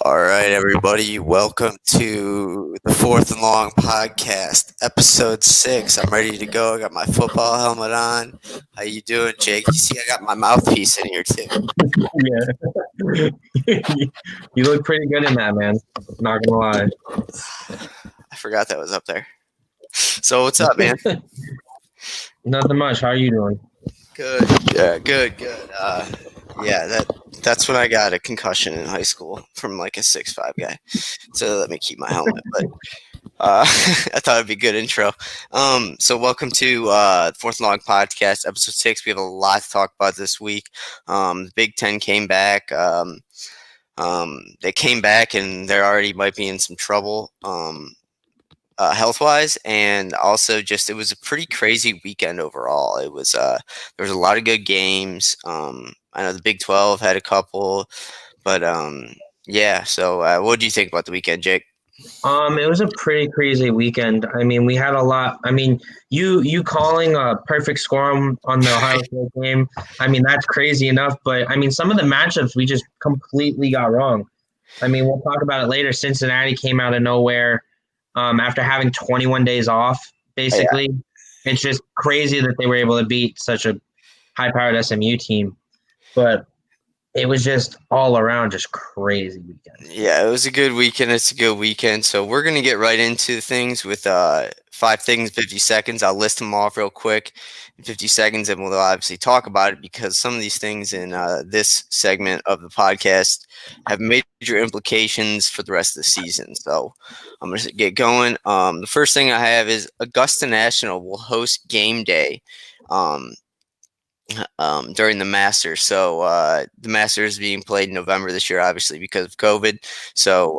All right, everybody, welcome to the Fourth and Long podcast, episode 6. I'm ready to go. I got my football helmet on. How you doing, Jake? You see, I got my mouthpiece in here too. Yeah. You look pretty good in that, man. Not gonna lie. I forgot that was up there. So, what's up, man? Nothing much. How are you doing? Good. Yeah, good. Yeah, that's when I got a concussion in high school from like a 6'5" guy. So they let me keep my helmet, but I thought it'd be a good intro. So welcome to Fourth and Long Podcast, episode 6. We have a lot to talk about this week. The Big Ten came back. They came back and they already might be in some trouble health wise, and also just it was a pretty crazy weekend overall. It was there was a lot of good games. I know the Big 12 had a couple, but yeah. So what do you think about the weekend, Jake? It was a pretty crazy weekend. I mean, we had a lot. I mean, you calling a perfect score on the Ohio State game. I mean, that's crazy enough. But I mean, some of the matchups we just completely got wrong. I mean, we'll talk about it later. Cincinnati came out of nowhere after having 21 days off. Basically, it's just crazy that they were able to beat such a high-powered SMU team. But it was just all around just crazy weekend. Yeah, it was a good weekend. It's a good weekend. So we're going to get right into things with 5 things, 50 seconds. I'll list them off real quick in 50 seconds, and we'll obviously talk about it because some of these things in this segment of the podcast have major implications for the rest of the season. So I'm going to get going. The first thing I have is Augusta National will host game day. During the Masters. So the Masters being played in November this year, obviously because of COVID. So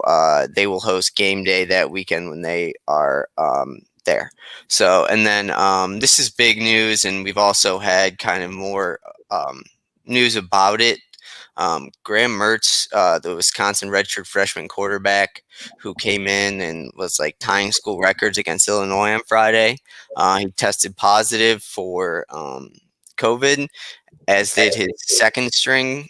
they will host game day that weekend when they are there. So, and then this is big news, and we've also had kind of more news about it. Graham Mertz, the Wisconsin redshirt freshman quarterback who came in and was like tying school records against Illinois on Friday. He tested positive for COVID, as did his second string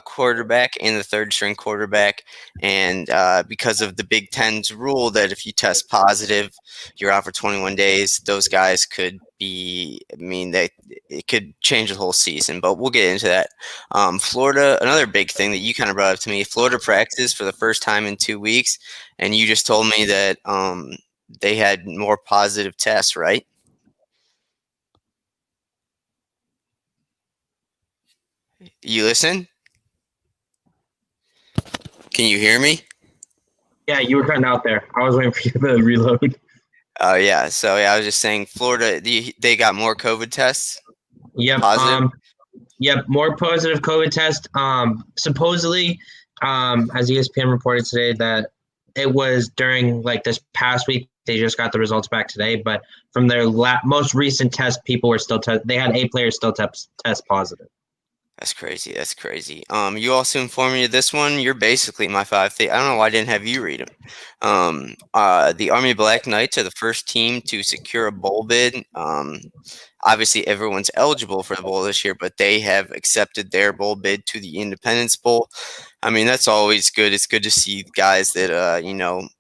quarterback and the third string quarterback. And because of the Big Ten's rule that if you test positive, you're out for 21 days, those guys could be, it could change the whole season, but we'll get into that. Florida, another big thing that you kind of brought up to me, Florida practiced for the first time in 2 weeks, and you just told me that they had more positive tests, right? You listen? Can you hear me? Yeah, you were cutting out there. I was waiting for you to reload. Oh, yeah. So, yeah, I was just saying Florida, they got more COVID tests? Yep. Positive? Yep. More positive COVID test. Supposedly, as ESPN reported today, that it was during like this past week. They just got the results back today, but from their most recent test, people were still they had 8 players still test positive. That's crazy. That's crazy. You also informed me of this one. You're basically my 5 thing. I don't know why I didn't have you read them. The Army Black Knights are the first team to secure a bowl bid. Obviously, everyone's eligible for the bowl this year, but they have accepted their bowl bid to the Independence Bowl. I mean, that's always good. It's good to see guys that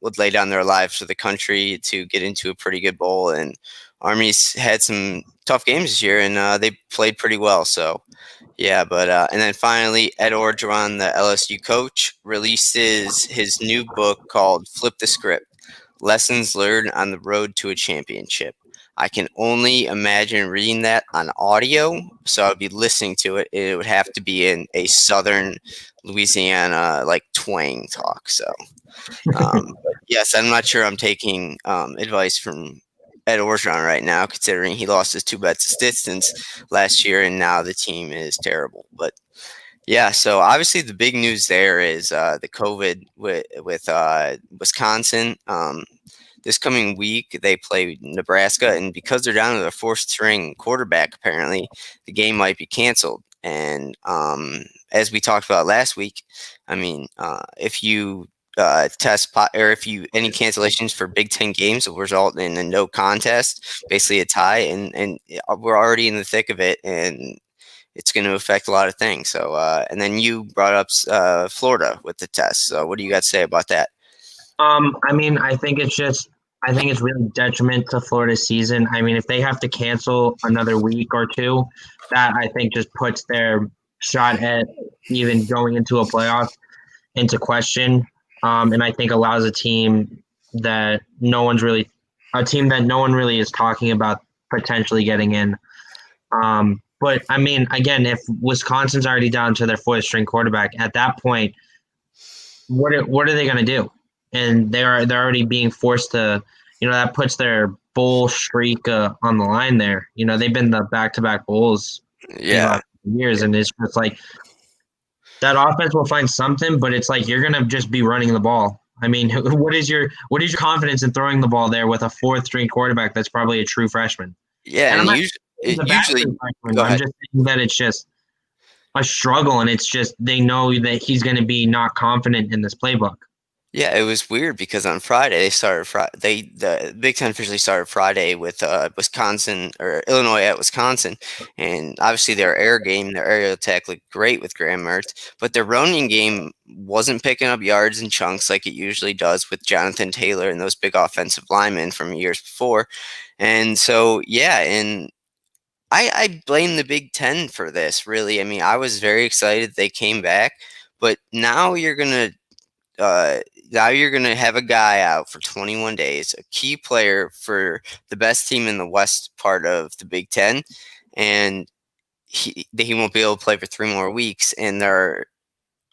would lay down their lives for the country to get into a pretty good bowl. And Army's had some tough games this year, and they played pretty well. So. Yeah, but and then finally, Ed Orgeron, the LSU coach, releases his new book called "Flip the Script: Lessons Learned on the Road to a Championship." I can only imagine reading that on audio, so I'd be listening to it. It would have to be in a Southern Louisiana like twang talk. So, but yes, I'm not sure I'm taking advice from Ed Orgeron right now, considering he lost his 2 bets of distance last year, and now the team is terrible. But yeah, so obviously the big news there is the COVID with Wisconsin. This coming week they play Nebraska, and because they're down to their 4th string quarterback, apparently the game might be canceled. And as we talked about last week, I mean, if you or if you any cancellations for Big Ten games will result in a no contest, basically a tie, and we're already in the thick of it, and it's going to affect a lot of things. So, and then you brought up Florida with the test. So, what do you got to say about that? I mean, I think it's really detriment to Florida's season. I mean, if they have to cancel another week or two, that I think just puts their shot at even going into a playoff into question. And I think allows that no one's really, a team that no one really is talking about potentially getting in. But I mean, again, if Wisconsin's already down to their fourth string quarterback, at that point, what are they going to do? And they're already being forced to, that puts their bowl streak on the line there. They've been the back-to-back bowls these Yeah, last years, and it's just like that offense will find something, but it's like you're going to just be running the ball. I mean, what is your confidence in throwing the ball there with a fourth string quarterback that's probably a true freshman? yeah, And I'm and not saying he's a bad usually, true freshman. go I'm ahead. just saying that it's just a struggle, and it's just they know that he's going to be not confident in this playbook. Yeah, it was weird because on Friday they started. The Big Ten officially started Friday with Wisconsin or Illinois at Wisconsin, and obviously their air game, their aerial attack looked great with Graham Mertz, but their running game wasn't picking up yards and chunks like it usually does with Jonathan Taylor and those big offensive linemen from years before, and so yeah, and I blame the Big Ten for this. Really, I mean, I was very excited they came back, but uh, now you're going to have a guy out for 21 days, a key player for the best team in the West part of the Big Ten, and he won't be able to play for 3 more weeks. And their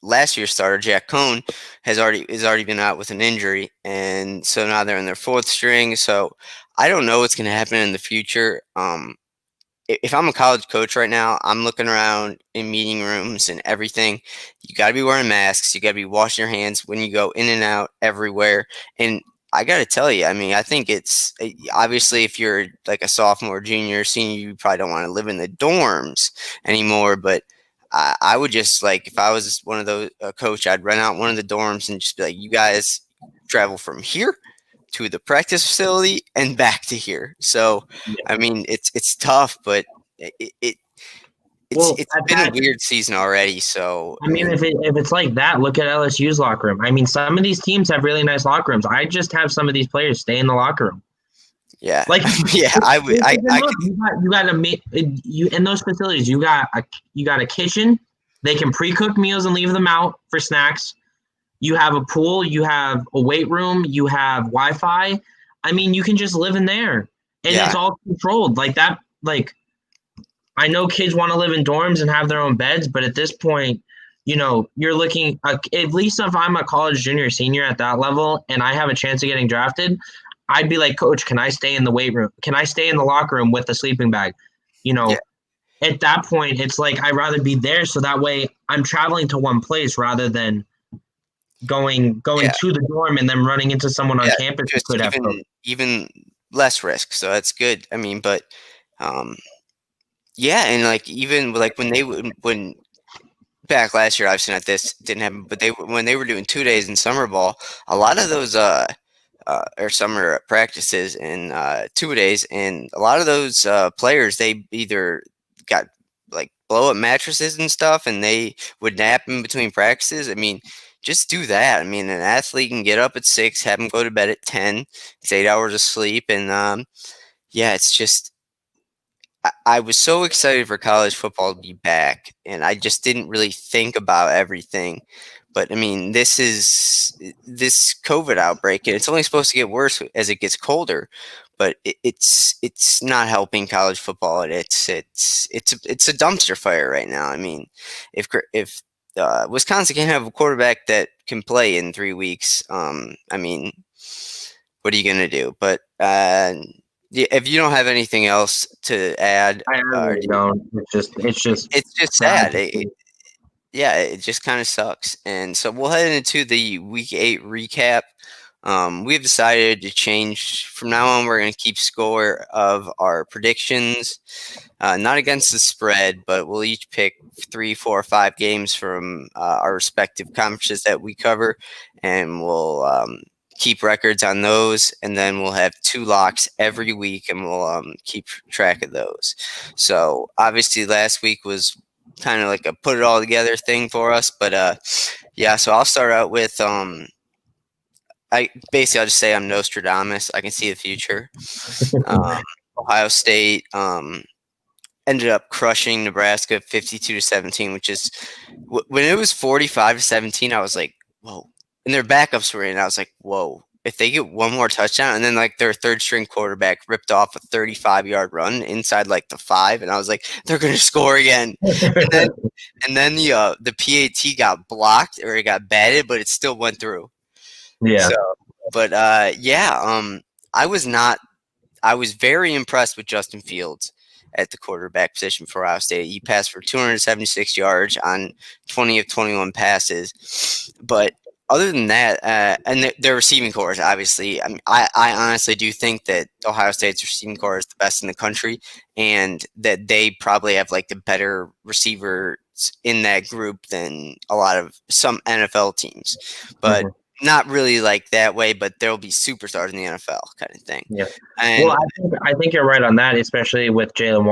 last year's starter, Jack Cohn, has already been out with an injury, and so now they're in their fourth string. So I don't know what's going to happen in the future. If I'm a college coach right now, I'm looking around in meeting rooms and everything. You got to be wearing masks. You got to be washing your hands when you go in and out everywhere. And I got to tell you, I mean, I think it's obviously if you're like a sophomore, junior, senior, you probably don't want to live in the dorms anymore. But I would just like, if I was one of those coach, I'd rent out one of the dorms and just be like, you guys travel from here to the practice facility and back to here. So, I mean, it's tough, but it, it Well, it's at been a that, weird season already. So, I I mean, mean, if it's like that, look at LSU's locker room. I mean, some of these teams have really nice locker rooms. I just have some of these players stay in the locker room. yeah, Like, yeah, I would, I could, you got to make you in those facilities. You got a kitchen. They can pre-cook meals and leave them out for snacks. You have a pool. You have a weight room. You have Wi-Fi. I mean, you can just live in there, and yeah, it's all controlled like that. Like I know kids want to live in dorms and have their own beds, but at this point, you're looking at least if I'm a college junior, senior at that level, and I have a chance of getting drafted, I'd be like, Coach, can I stay in the weight room? Can I stay in the locker room with the sleeping bag? You yeah, know, at that point, it's like I'd rather be there so that way I'm traveling to one place rather than going yeah, to the dorm and then running into someone on yeah, campus who just could have COVID. even less risk. So that's good. I mean, but um, yeah, and like even like when back last year, I've seen that this didn't happen, but when they were doing 2 days in summer ball, a lot of those or summer practices in 2 days, and a lot of those players they either got like blow up mattresses and stuff, and they would nap in between practices. I mean, just do that. I mean, an athlete can get up at 6, have them go to bed at 10. It's 8 hours of sleep, and yeah, it's just I was so excited for college football to be back, and I just didn't really think about everything. But I mean, this COVID outbreak, and it's only supposed to get worse as it gets colder. But it's not helping college football, and it's a dumpster fire right now. I mean, if Wisconsin can't have a quarterback that can play in 3 weeks, I mean, what are you gonna do? But yeah, if you don't have anything else to add, I really don't. It's just it's just sad sad. to see. Yeah, it just kind of sucks. And so we'll head into the week 8 recap. We've decided to change from now on. We're going to keep score of our predictions, not against the spread, but we'll each pick 3, 4, 5 games from our respective conferences that we cover, and we'll keep records on those. And then we'll have 2 locks every week, and we'll keep track of those. So obviously, last week was kind of like a put it all together thing for us. But yeah, so I'll start out with I'll just say I'm Nostradamus. I can see the future. Um, Ohio State ended up crushing Nebraska 52-17, which is when it was 45-17. I was like, whoa, and their backups were in. I was like, whoa. If they get one more touchdown, and then like their third string quarterback ripped off a 35-yard run inside like the 5, and I was like, they're gonna score again. And then the PAT got blocked or it got batted, but it still went through. Yeah. So, but yeah, I was not. I was very impressed with Justin Fields at the quarterback position for Ohio State. He passed for 276 yards on 20 of 21 passes. But other than that, and their receiving corps, obviously, I honestly do think that Ohio State's receiving corps is the best in the country, and that they probably have like the better receivers in that group than a lot of some NFL teams. But not really like that way, but there'll be superstars in the NFL kind of thing. Yeah. And Well, I think you're right on that, especially with Jalen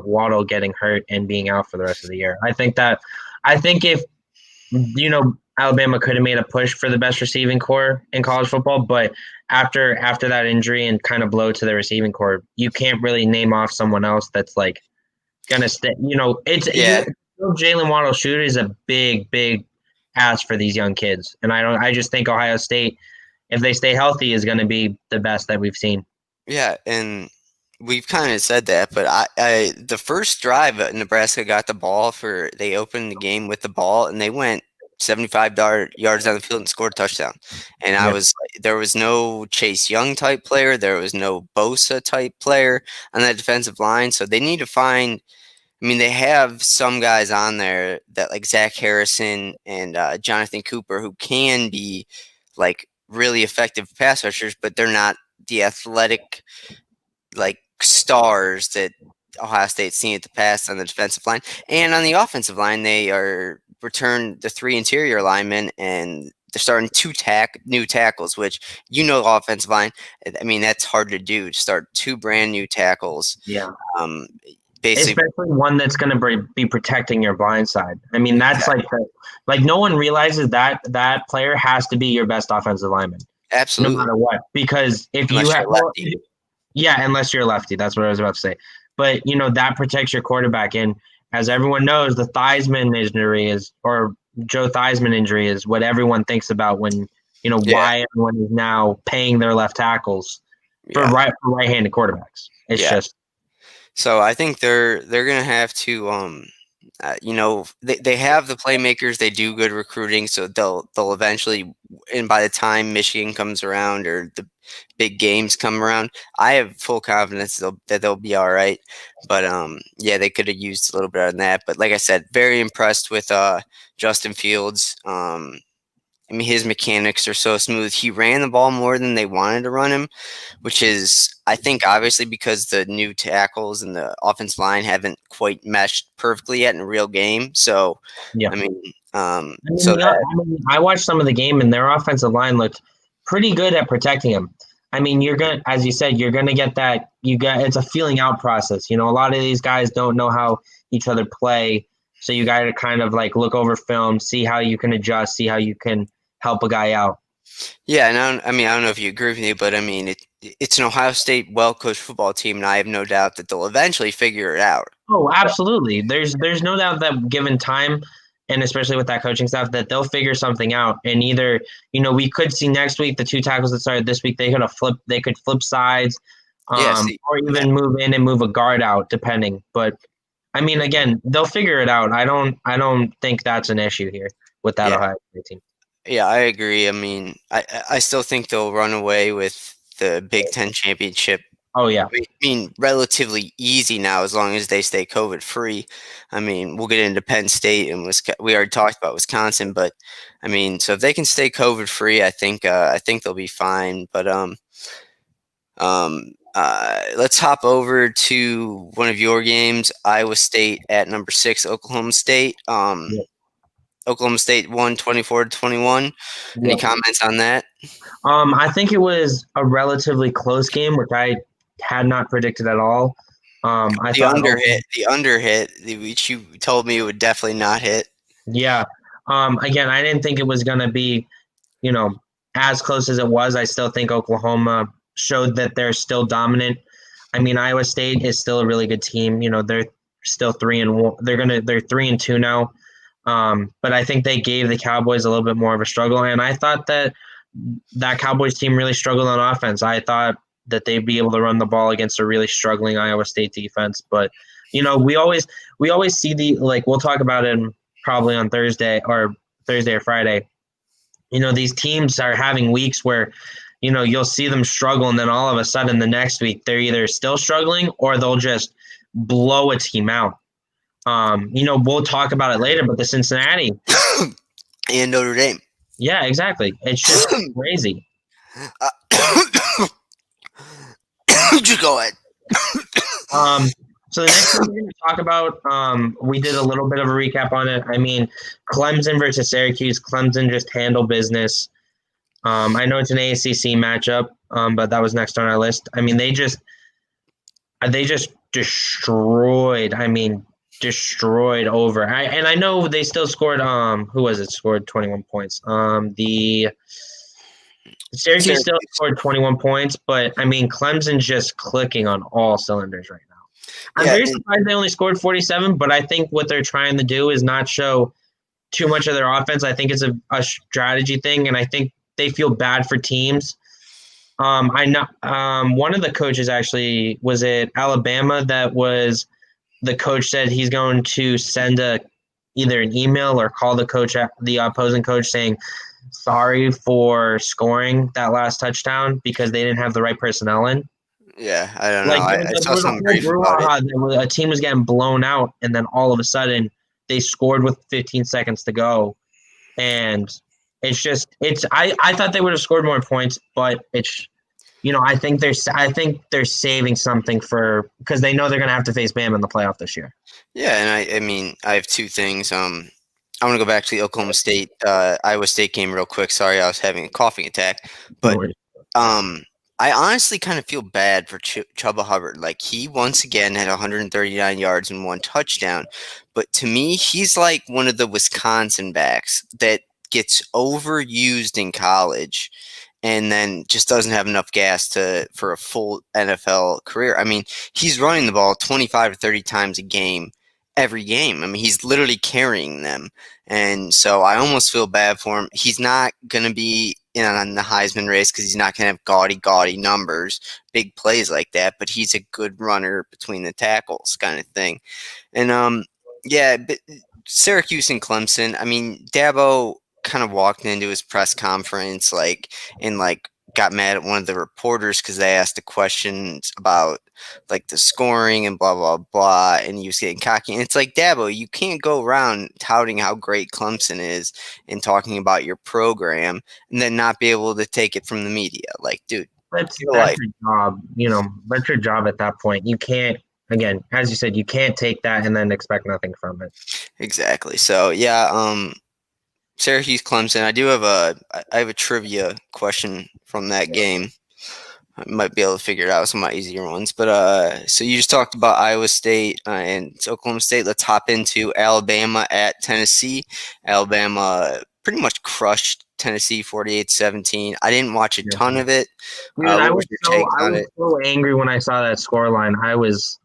Waddle getting hurt and being out for the rest of the year. I think if Alabama could have made a push for the best receiving core in college football, but after that injury and kind of blow to the receiving core, you can't really name off someone else that's like gonna stay. yeah, Jalen Waddle shoot is a big ask for these young kids, and I just think Ohio State, if they stay healthy, is going to be the best that we've seen. yeah, and we've kind of said that, but the first drive Nebraska got the ball for, they opened the game with the ball and they went 75 yards down the field and scored a touchdown. And Yeah. there was no Chase Young type player, there was no Bosa type player on that defensive line, so they need to find. I mean, they have some guys on there that like Zach Harrison and Jonathan Cooper who can be like really effective pass rushers, but they're not the athletic like stars that Ohio State's seen at the past on the defensive line. And on the offensive line, they are returned the 3 interior linemen and they're starting new tackles, which offensive line. I mean, that's hard to do. To start 2 brand new tackles. Yeah. Um, Basically, especially one that's going to be protecting your blind side. I mean, that's like no one realizes that player has to be your best offensive lineman, absolutely, no matter what. Because if unless you have, you're lefty. yeah, unless you're lefty, that's what I was about to say. But that protects your quarterback. And as everyone knows, the Theismann injury or Joe Theismann injury is what everyone thinks about when why everyone is now paying their left tackles for right-handed quarterbacks. It's just. So I think they're gonna have to they have the playmakers, they do good recruiting, so they'll eventually, and by the time Michigan comes around or the big games come around, I have full confidence that they'll be all right. But yeah, they could have used a little bit on that. But like I said, very impressed with Justin Fields. I mean, his mechanics are so smooth. He ran the ball more than they wanted to run him, which is, I think, obviously because the new tackles and the offensive line haven't quite meshed perfectly yet in a real game. So, Yeah. I mean, I watched some of the game and their offensive line looked pretty good at protecting him. I mean, as you said, you're gonna get that. It's a feeling out process. A lot of these guys don't know how each other play, so you got to kind of like look over film, see how you can adjust, see how you can help a guy out. Yeah, and I don't know if you agree with me, but I mean, it's an Ohio State well-coached football team, and I have no doubt that they'll eventually figure it out. Oh, absolutely. There's no doubt that given time, and especially with that coaching staff, that they'll figure something out. And either we could see next week the 2 tackles that started this week, they could flip sides, or even move in and move a guard out, depending. But I mean, again, they'll figure it out. I don't think that's an issue here with that Ohio State team. Yeah, I agree. I mean, I still think they'll run away with the Big Ten championship. Oh, yeah. I mean, relatively easy now as long as they stay COVID free. I mean, we'll get into Penn State and we already talked about Wisconsin, but I mean, so if they can stay COVID free, I think they'll be fine. But let's hop over to one of your games, Iowa State at number 6, Oklahoma State. Oklahoma State won 24-21. Any comments on that? I think it was a relatively close game, which I had not predicted at all. I The thought, under hit, which you told me it would definitely not hit. yeah. Again, I didn't think it was going to be, you know, as close as it was. I still think Oklahoma showed that they're still dominant. I mean, Iowa State is still a really good team. They're still 3-1. They're 3-2 now. But I think they gave the Cowboys a little bit more of a struggle, and I thought that Cowboys team really struggled on offense. I thought that they'd be able to run the ball against a really struggling Iowa State defense, but we always see we'll talk about it probably on Thursday or Friday. These teams are having weeks where you'll see them struggle, and then all of a sudden the next week they're either still struggling or they'll just blow a team out. We'll talk about it later, but the Cincinnati And Notre Dame. Yeah, exactly. It's just crazy. Just go ahead. So the next thing we're going to talk about, we did a little bit of a recap on it. I mean, Clemson versus Syracuse. Clemson just handled business. I know it's an ACC matchup, but that was next on our list. I mean, they just destroyed. I mean, destroyed over. And I know they still scored. Who was it? Scored 21 points. The Syracuse still scored 21 points, but I mean, Clemson's just clicking on all cylinders right now. I'm very surprised they only scored 47, but I think what they're trying to do is not show too much of their offense. I think it's a strategy thing, and I think they feel bad for teams. I know one of the coaches actually was at Alabama. That was the coach said he's going to send either an email or call the opposing coach saying sorry for scoring that last touchdown because they didn't have the right personnel in. Yeah, I don't know. I saw some brief about it. A team was getting blown out, and then all of a sudden they scored with 15 seconds to go, and I thought they would have scored more points, but I think they're saving something because they know they're going to have to face Bama in the playoff this year. Yeah, and I mean I have two things. I want to go back to the Oklahoma State Iowa State game real quick. Sorry, I was having a coughing attack, but I honestly kind of feel bad for Chuba Hubbard. Like, he once again had 139 yards and 1 touchdown. But to me, he's like one of the Wisconsin backs that gets overused in college and then just doesn't have enough gas for a full NFL career. I mean, he's running the ball 25 to 30 times a game. Every game. I mean, he's literally carrying them. And so I almost feel bad for him. He's not going to be in the Heisman race because he's not going to have gaudy numbers, big plays like that, but he's a good runner between the tackles kind of thing. And, Syracuse and Clemson, I mean, Dabo kind of walked into his press conference and got mad at one of the reporters because they asked the questions about the scoring and blah blah blah, and he was getting cocky. And it's like, Dabo, you can't go around touting how great Clemson is and talking about your program and then not be able to take it from the media. Like, dude, that's your job. That's your job at that point. You can't, again, as you said, you can't take that and then expect nothing from it. Exactly. So yeah, Syracuse Clemson. I have a trivia question from that game. I might be able to figure it out, some of my easier ones. But so you just talked about Iowa State and Oklahoma State. Let's hop into Alabama at Tennessee. Alabama pretty much crushed Tennessee 48-17. I didn't watch a ton of it. Dude, I was so angry when I saw that scoreline. I was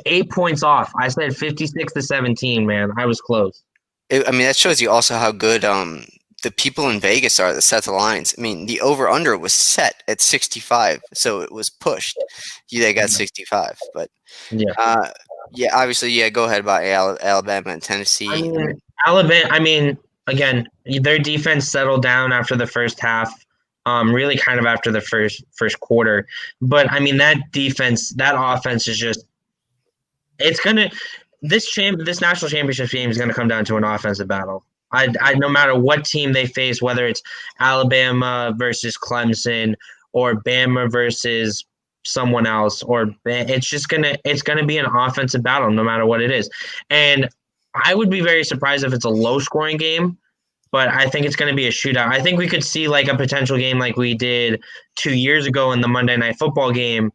8 points off. I said 56-17, man. I was close. I mean, that shows you also how good the people in Vegas are that set the lines. I mean, the over-under was set at 65, so it was pushed. They got 65, but obviously, go ahead about Alabama and Tennessee. Alabama, again, their defense settled down after the first half, really kind of after the first quarter. But, I mean, that offense is just – it's going to – this national championship game is going to come down to an offensive battle. No matter what team they face, whether it's Alabama versus Clemson or Bama versus someone else, it's gonna be an offensive battle no matter what it is. And I would be very surprised if it's a low scoring game, but I think it's gonna be a shootout. I think we could see a potential game like we did 2 years ago in the Monday Night Football game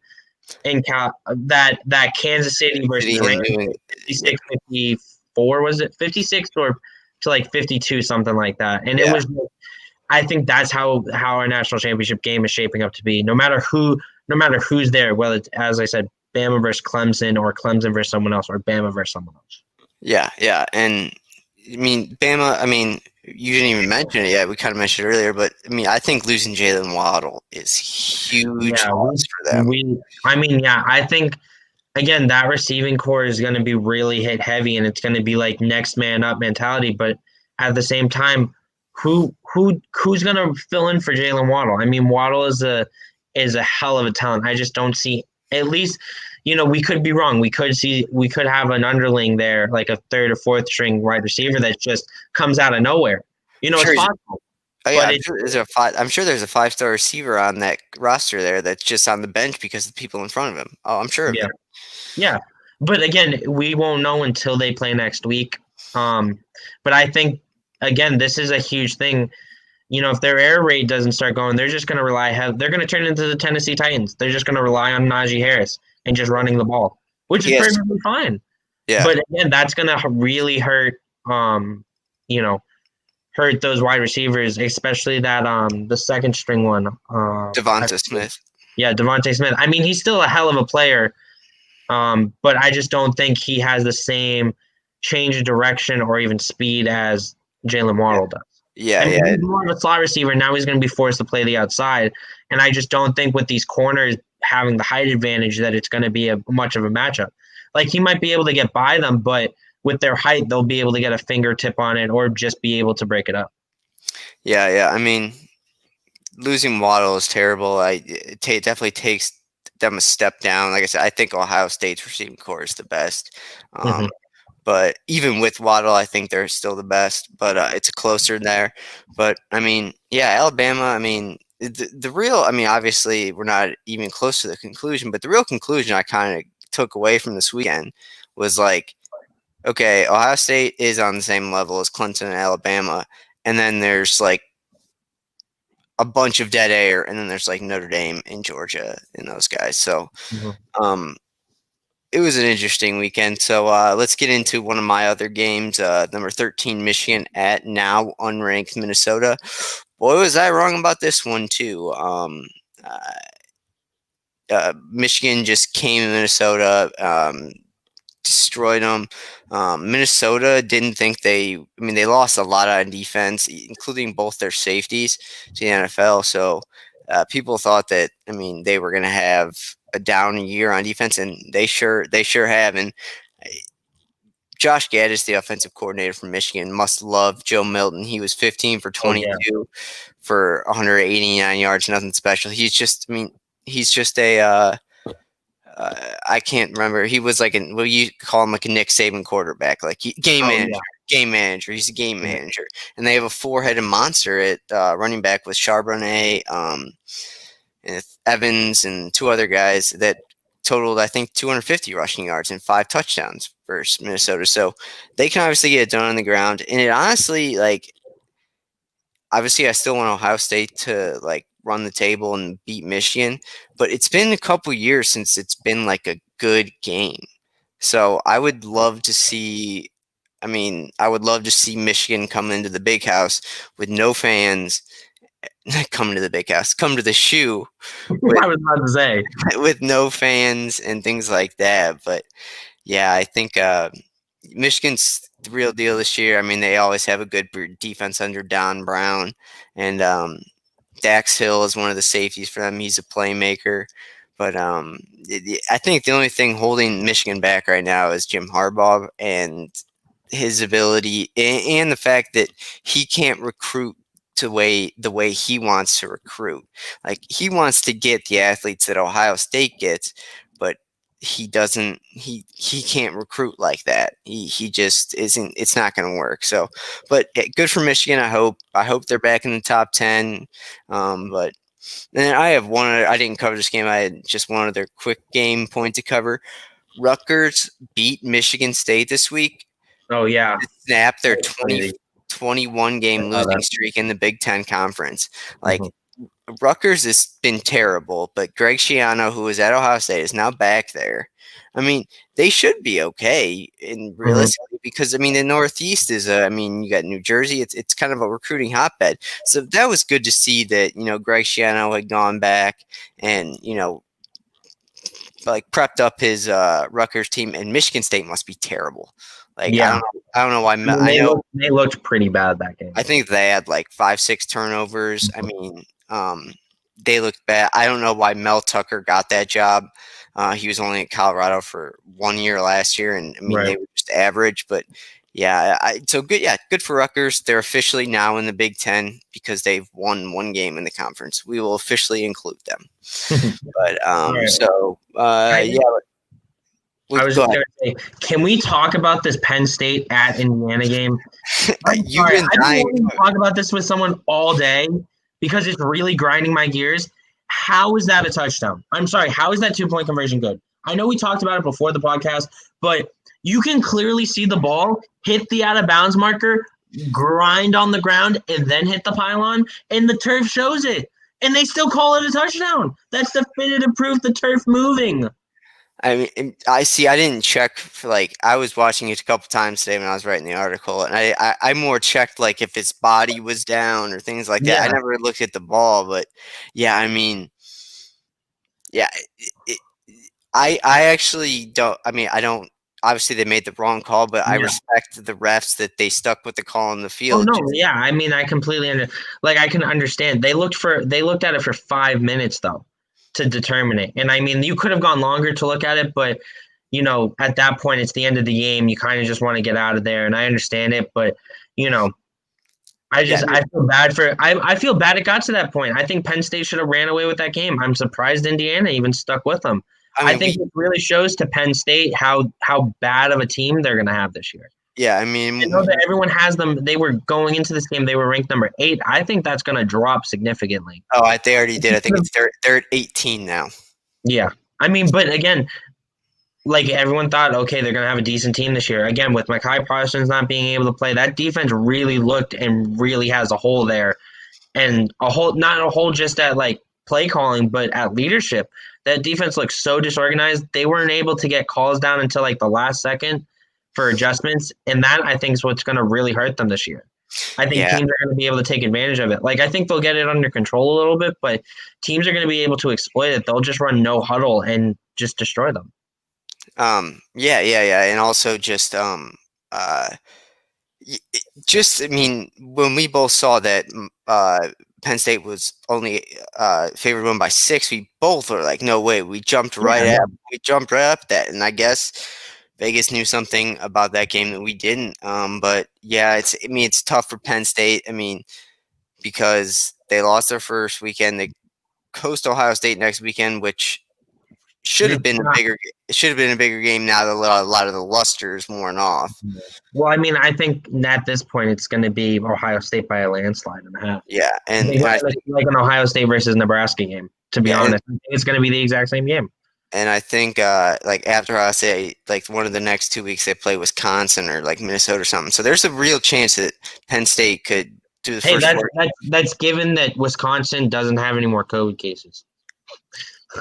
that Kansas City versus City the and Rams, New England. Yeah, 56-54, was it 56 or to like 52, something like that? And it yeah, was, I think that's how our national championship game is shaping up to be. No matter who's there, whether it's, as I said, Bama versus Clemson or Clemson versus someone else or Bama versus someone else. yeah, yeah. And I mean, Bama. I mean, you didn't even mention it yet. We kind of mentioned it earlier, but I mean, I think losing Jalen Waddle is huge Yeah, loss for them. I mean, yeah, I think again that receiving core is going to be really hit heavy, and it's going to be like next man up mentality. But at the same time, who's going to fill in for Jalen Waddle? I mean, Waddle is a hell of a talent. I just don't see, at least, we could be wrong. We could have an underling there, like a third or fourth string wide receiver that just comes out of nowhere. I'm It's sure he's. possible, Oh yeah, but I'm it sure there's a five. I'm sure there's a five-star receiver on that roster there that's just on the bench because of the people in front of him. Oh, I'm sure of yeah. it. Yeah, but again, we won't know until they play next week. Um, but I think again, this is a huge thing. If their air raid doesn't start going, they're just going to they're going to turn into the Tennessee Titans. They're just going to rely on Najee Harris and just running the ball, which is Yes. perfectly fine. Yeah. But again, that's going to really hurt. You know, hurt those wide receivers, especially that the second string one. Devonta Smith. Yeah, Devontae Smith. I mean, he's still a hell of a player. But I just don't think he has the same change of direction or even speed as Jalen Yeah. Waddle does. Yeah. I mean, Yeah. he's more of a slot receiver. Now he's going to be forced to play the outside. And I just don't think with these corners having the height advantage that it's going to be much of a matchup. Like he might be able to get by them, but with their height, they'll be able to get a fingertip on it or just be able to break it up. Yeah. Yeah. I mean, losing Waddle is terrible. It definitely takes them a step down. Like I said, I think Ohio State's receiving core is the best. Mm-hmm. But even with Waddle, I think they're still the best. But it's closer there. But I mean, yeah, Alabama. I mean, the real. I mean, obviously, we're not even close to the conclusion. But the real conclusion I kind of took away from this weekend was like, okay, Ohio State is on the same level as Clemson and Alabama, and then there's like a bunch of dead air, and then there's like Notre Dame and Georgia and those guys. So Mm-hmm. um, it was an interesting weekend. So let's get into one of my other games. Number 13, Michigan at now unranked Minnesota. Boy, was I wrong about this one too. Uh, Michigan just came in Minnesota. Destroyed them. Minnesota didn't think I mean, they lost a lot on defense, including both their safeties to the NFL. So people thought that, I mean, they were going to have a down year on defense, and they sure have. And Josh Gaddis, the offensive coordinator from Michigan, must love Joe Milton. He was 15 for Oh yeah. 22 for 189 yards, nothing special. He's just, I mean, he's just a I can't remember. He was like what you call him, like a Nick Saban quarterback, like game Oh manager, yeah. game manager. He's a game Yeah. manager, and they have a four-headed monster at running back with Charbonnet, and Evans, and two other guys that totaled, I think, 250 rushing yards and 5 touchdowns versus Minnesota. So they can obviously get it done on the ground, and it honestly, like, obviously I still want Ohio State to like run the table and beat Michigan, but it's been a couple years since it's been like a good game. So I would love to see, I mean, I would love to see Michigan come into the big house with no fans, come to the big house, come to the shoe with I was about to say. with no fans and things like that. But yeah, I think Michigan's the real deal this year. I mean, they always have a good defense under Don Brown, and Dax Hill is one of the safeties for them. He's a playmaker. But I think the only thing holding Michigan back right now is Jim Harbaugh and his ability, and the fact that he can't recruit the way he wants to recruit. Like, he wants to get the athletes that Ohio State gets, but he doesn't. He can't recruit like that. He just isn't. It's not going to work. So, but good for Michigan. I hope they're back in the top 10. But then I have one other, I didn't cover this game. I had just one other quick game point to cover. Rutgers beat Michigan State this week Oh yeah. to snap their That's crazy. 21 game I saw losing that. streak in the Big Ten Conference. Like, Mhm. Rutgers has been terrible, but Greg Schiano, who was at Ohio State, is now back there. I mean, they should be okay in Mhm. realistically because I mean the Northeast is I mean you got New Jersey. It's kind of a recruiting hotbed. So that was good to see that Greg Schiano had gone back and like prepped up his Rutgers team, and Michigan State must be terrible. Like Yeah, I don't know why. I mean I know they looked pretty bad that game. I think they had like 5, 6 turnovers. I mean, they looked bad. I don't know why Mel Tucker got that job. He was only at Colorado for 1 year last year, and I mean Right. they were just average. But yeah, so good. Yeah, good for Rutgers. They're officially now in the Big Ten because they've won one game in the conference. We will officially include them. But Right. yeah, I was go just ahead. gonna say, can we talk about this Penn State at Indiana game? I'm You've sorry, been I've been dying. wanting to talk about this with someone all day because it's really grinding my gears. How is that a touchdown? I'm sorry, how is that 2 point conversion good? I know we talked about it before the podcast, but you can clearly see the ball hit the out of bounds marker, grind on the ground, and then hit the pylon, and the turf shows it. And they still call it a touchdown. That's definitive proof the turf moving. I mean, I see. I didn't check for like I was watching it a couple times today when I was writing the article, and I more checked like if his body was down or things like that. I Yeah. never looked at the ball, but yeah, I mean, yeah, it, I actually don't. I mean, I don't. Obviously, they made the wrong call, but I Yeah. respect the refs that they stuck with the call on the Oh field. no, yeah. I mean, I completely like I can understand. They looked at it for 5 minutes though to determine it. And I mean, you could have gone longer to look at it, but at that point it's the end of the game. You kind of just want to get out of there, and I understand it, but you know, Yeah, I feel bad for I feel bad it got to that point. I think Penn State should have ran away with that game. I'm surprised Indiana even stuck with them. I I mean, think it really shows to Penn State how bad of a team they're going to have this year. yeah, I I know mean, that everyone has them. They were going into this game. They were ranked number 8. I think that's going to drop significantly. they already did. I think it's they're at 18 now. Yeah, I mean, but again, like everyone thought, okay, they're going to have a decent team this year. Again, with Mekhi Parsons not being able to play, that defense really looked and really has a hole there, and a hole, not a hole just at like play calling, but at leadership. That defense looks so disorganized. They weren't able to get calls down until like the last second for adjustments, and that I think is what's going to really hurt them this year. I think Yeah, teams are going to be able to take advantage of it. Like I think they'll get it under control a little bit, but teams are going to be able to exploit it. They'll just run no huddle and just destroy them. yeah, and also just uh just I mean when we both saw that Penn State was only favored one by 6, we both were like, no way. Yeah, no, We jumped right up that, and I guess Vegas knew something about that game that we didn't. But yeah, I mean it's tough for Penn State. I mean because they lost their first weekend, they coast Ohio State next weekend, which should have it's been a not. bigger. It should have been a bigger game now that a lot of the luster is worn off. Well, I mean, I think at this point it's going to be Ohio State by a landslide and a half. Yeah, I think and I it's gonna think be like an Ohio State versus Nebraska game. To be yeah, honest, I think it's going to be the exact same game. and I think like after I say like one of the next 2 weeks they play Wisconsin or like Minnesota or something. So there's a real chance that Penn State could do the Hey, first four. that's given that Wisconsin doesn't have any more COVID cases.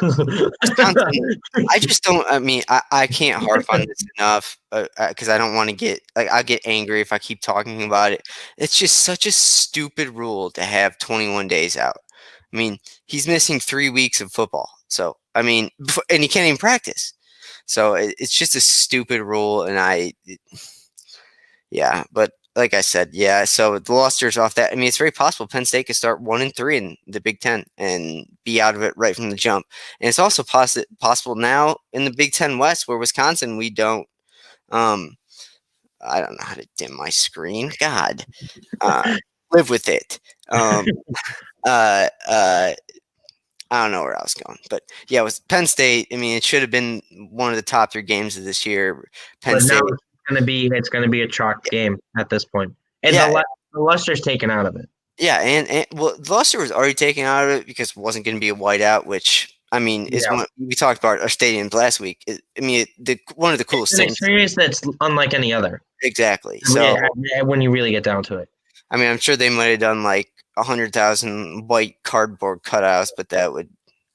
Wisconsin, I just don't. I mean, I can't harp on this enough because I don't want to get like I get angry if I keep talking about it. It's just such a stupid rule to have 21 days out. I mean, he's missing 3 weeks of football. So I mean, and he can't even practice. So it's just a stupid rule, and yeah. But like I said, yeah. So the losters off that. I mean, it's very possible Penn State could start 1-3 in the Big Ten and be out of it right from the jump. And it's also possible now in the Big Ten West where Wisconsin we don't. Um, I don't know how to dim my screen. God, live with it. Uh, uh, I don't know where I was going, but yeah, it was Penn State. I mean, it should have been one of the top 3 games of this year. Penn But now State. it's going to be a chalk game at this point, and Yeah, the luster's taken out of it. yeah, and well, Luster was already taken out of it because it wasn't going to be a whiteout, which I mean is Yeah, one we talked about our stadiums last week. I mean, one of the coolest it's an things. experience that's unlike any other. Exactly. So When you really get down to it. I mean, I'm sure they might have done like 100,000 white cardboard cutouts, but that would,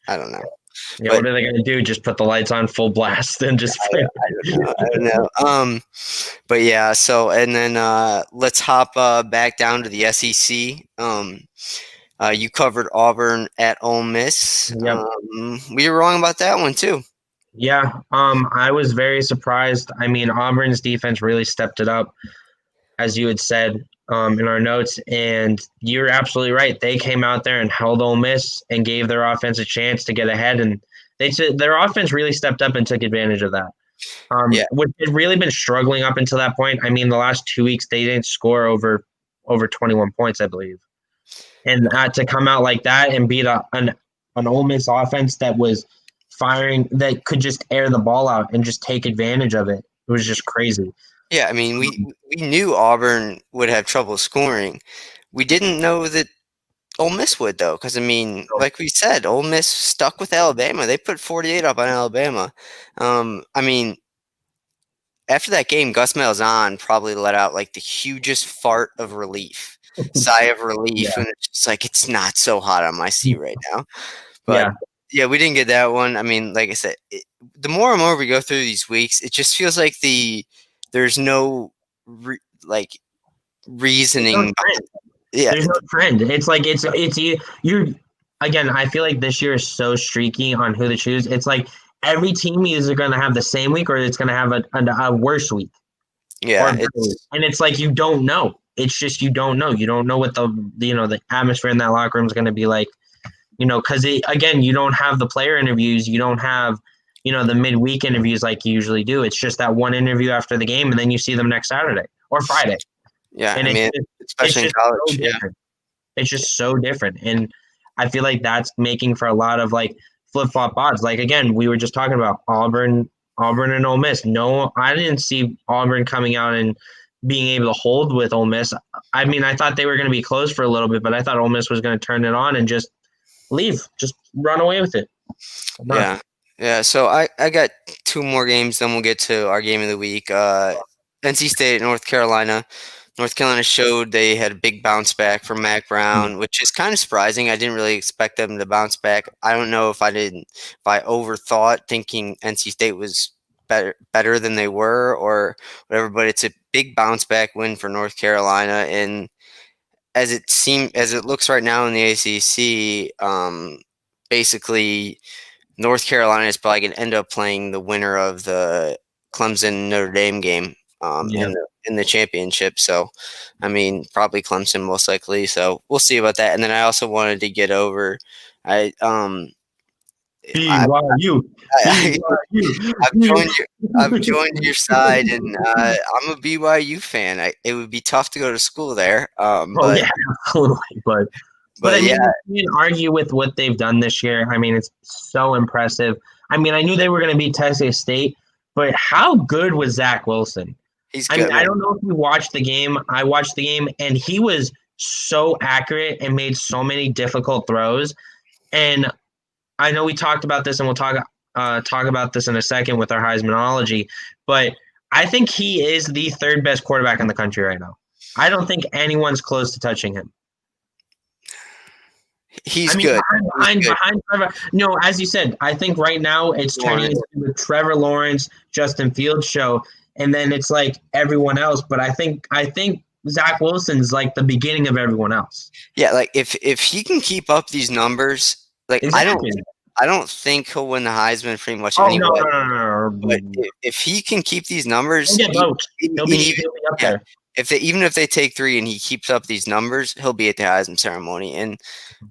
I don't know. Yeah, But what are they gonna do? Just put the lights on full blast and just play? I don't know. But yeah. So and then let's hop back down to the SEC. You covered Auburn at Ole Miss. Yep. We were wrong about that one too. Yeah. I was very surprised. I mean, Auburn's defense really stepped it up, as you had said in our notes, and you're absolutely right. They came out there and held Ole Miss and gave their offense a chance to get ahead, and their offense really stepped up and took advantage of that. Yeah. Which had really been struggling up until that point. I mean, the last 2 weeks they didn't score over 21 points, I believe, and to come out like that and beat an Ole Miss offense that was firing, that could just air the ball out and just take advantage of it. It was just crazy. Yeah, I mean, we knew Auburn would have trouble scoring. We didn't know that Ole Miss would, though, because I mean, like we said, Ole Miss stuck with Alabama. They put 48 up on Alabama. I mean, after that game, Gus Malzahn probably let out like the hugest fart of relief, sigh of relief, Yeah. and it's just like it's not so hot on my seat right now. But Yeah. yeah, we didn't get that one. I mean, like I said, the more and more we go through these weeks, it just feels like there's no like reasoning. Yeah, There's no trend. It's like you're again. I feel like this year is so streaky on who to choose. It's like every team is either going to have the same week or it's going to have a worse week. yeah, And it's like you don't know. It's just you don't know. You don't know what the atmosphere in that locker room is going to be like. Because again, you don't have the player interviews. You don't have the midweek interviews like you usually do. It's just that one interview after the game, and then you see them next Saturday or Friday. Yeah, And I mean, especially in college. So different. It's just so different, and I feel like that's making for a lot of like flip flop odds. Like again, we were just talking about Auburn and Ole Miss. No, I didn't see Auburn coming out and being able to hold with Ole Miss. I mean, I thought they were going to be close for a little bit, but I thought Ole Miss was going to turn it on and just leave, just run away with it. Yeah, yeah. So I got two more games, then we'll get to our game of the week. NC State, North Carolina. North Carolina showed they had a big bounce back from Mac Brown, which is kind of surprising. I didn't really expect them to bounce back. I don't know if I overthought thinking NC State was better than they were or whatever, but it's a big bounce back win for North Carolina. And as it looks right now in the ACC, basically North Carolina is probably going to end up playing the winner of the Clemson Notre Dame game in the championship. So, I mean, probably Clemson most likely. So we'll see about that. And then I also wanted to get over. I BYU. I've joined your side, and I'm a BYU fan. It would be tough to go to school there. But yeah, absolutely. But I mean, yeah, you can argue with what they've done this year. I mean, it's so impressive. I mean, I knew they were going to beat Texas State, but how good was Zach Wilson? he's good. I mean, I don't know if you watched the game. I watched the game, and he was so accurate and made so many difficult throws. And I know we talked about this, and we'll talk about this in a second with our Heismanology, but I think he is the third best quarterback in the country right now. I don't think anyone's close to touching him. He's good. Behind Trevor. No, as you said, I think right now it's turning into the Trevor Lawrence, Justin Fields show, and then it's like everyone else. But I think Zach Wilson's like the beginning of everyone else. Yeah, like if he can keep up these numbers, like exactly. I don't think he'll win the Heisman pretty much anyway. No. But if he can keep these numbers, he'll be up there. Even if they take 3 and he keeps up these numbers, he'll be at the Heisman ceremony. And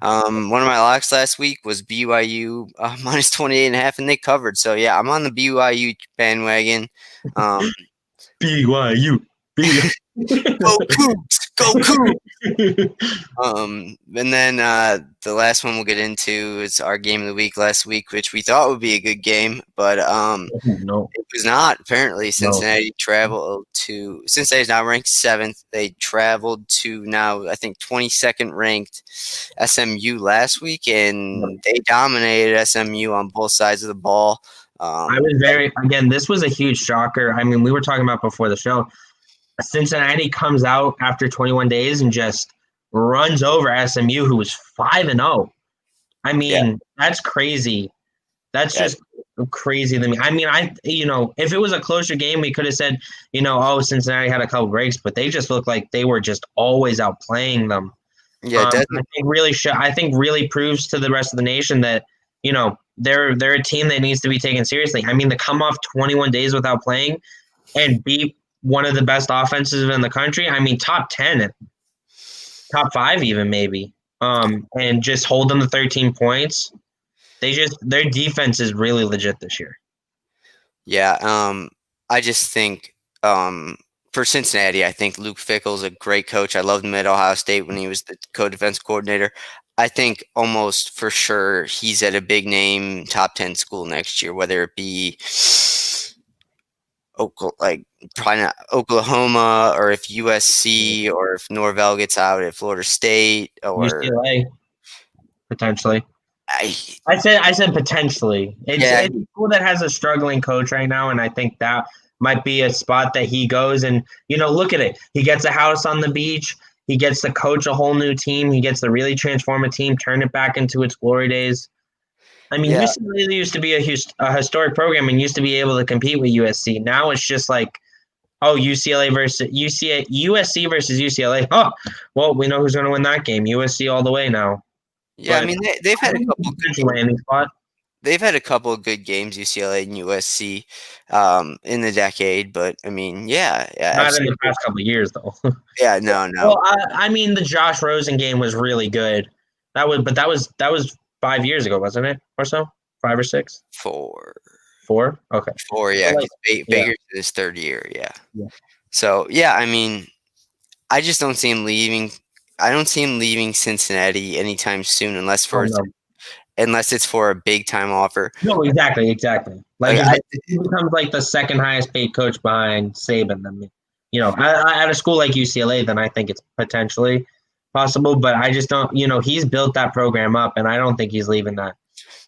one of my locks last week was BYU minus 28.5, and they covered. So yeah, I'm on the BYU bandwagon. BYU. Go Cougs! Go Cougs! And then the last one we'll get into is our game of the week last week, which we thought would be a good game, but it was not. Apparently, Cincinnati's now ranked 7th. They traveled to now I think 22nd ranked SMU last week, and they dominated SMU on both sides of the ball. This was a huge shocker. I mean, we were talking about before the show. Cincinnati comes out after 21 days and just runs over SMU, who was 5-0. I Yeah, mean, that's crazy. That's yeah, just crazy to me. I mean, if it was a closer game, we could have said, oh, Cincinnati had a couple breaks, but they just looked like they were just always outplaying them. yeah. I think really proves to the rest of the nation that they're a team that needs to be taken seriously. I mean, to come off 21 days without playing and beat one of the best offenses in the country. I mean, top 10, top 5, even maybe. And just hold them to 13 points. Their defense is really legit this year. Yeah, I just think for Cincinnati, I think Luke Fickell's a great coach. I loved him at Ohio State when he was the co-defense coordinator. I think almost for sure he's at a big name top 10 school next year, whether it be like probably not Oklahoma, or if USC, or if Norvell gets out at Florida State, or UCLA potentially. I, I said potentially. yeah, It's a school that has a struggling coach right now, and I think that might be a spot that he goes and look at it. He gets a house on the beach. He gets to coach a whole new team. He gets to really transform a team, turn it back into its glory days. I mean, yeah, UCLA used to be a historic program and used to be able to compete with USC. Now it's just like, oh, UCLA versus USC versus UCLA. Oh, well, we know who's going to win that game. USC all the way now. yeah. I But mean, they've I had a think couple it's a good potential landing spot. they've had a couple of good games, UCLA and USC, in the decade. But I mean, yeah, Not in the absolutely. past couple of years, though. Yeah, no, Well, I mean, the Josh Rosen game was really good. That was 5 years ago, wasn't it, or so? 5 or 6, four, 4. Okay, so yeah, like, because yeah, Baker's in his third year, yeah. yeah. So yeah, I mean, I just don't see him leaving. I don't see him leaving Cincinnati anytime soon, Oh no, unless it's for a big time offer. no, exactly. Like Like, if he becomes like the second highest paid coach behind Saban, then at a school like UCLA, then I think it's potentially possible. But I just don't. He's built that program up, and I don't think he's leaving that.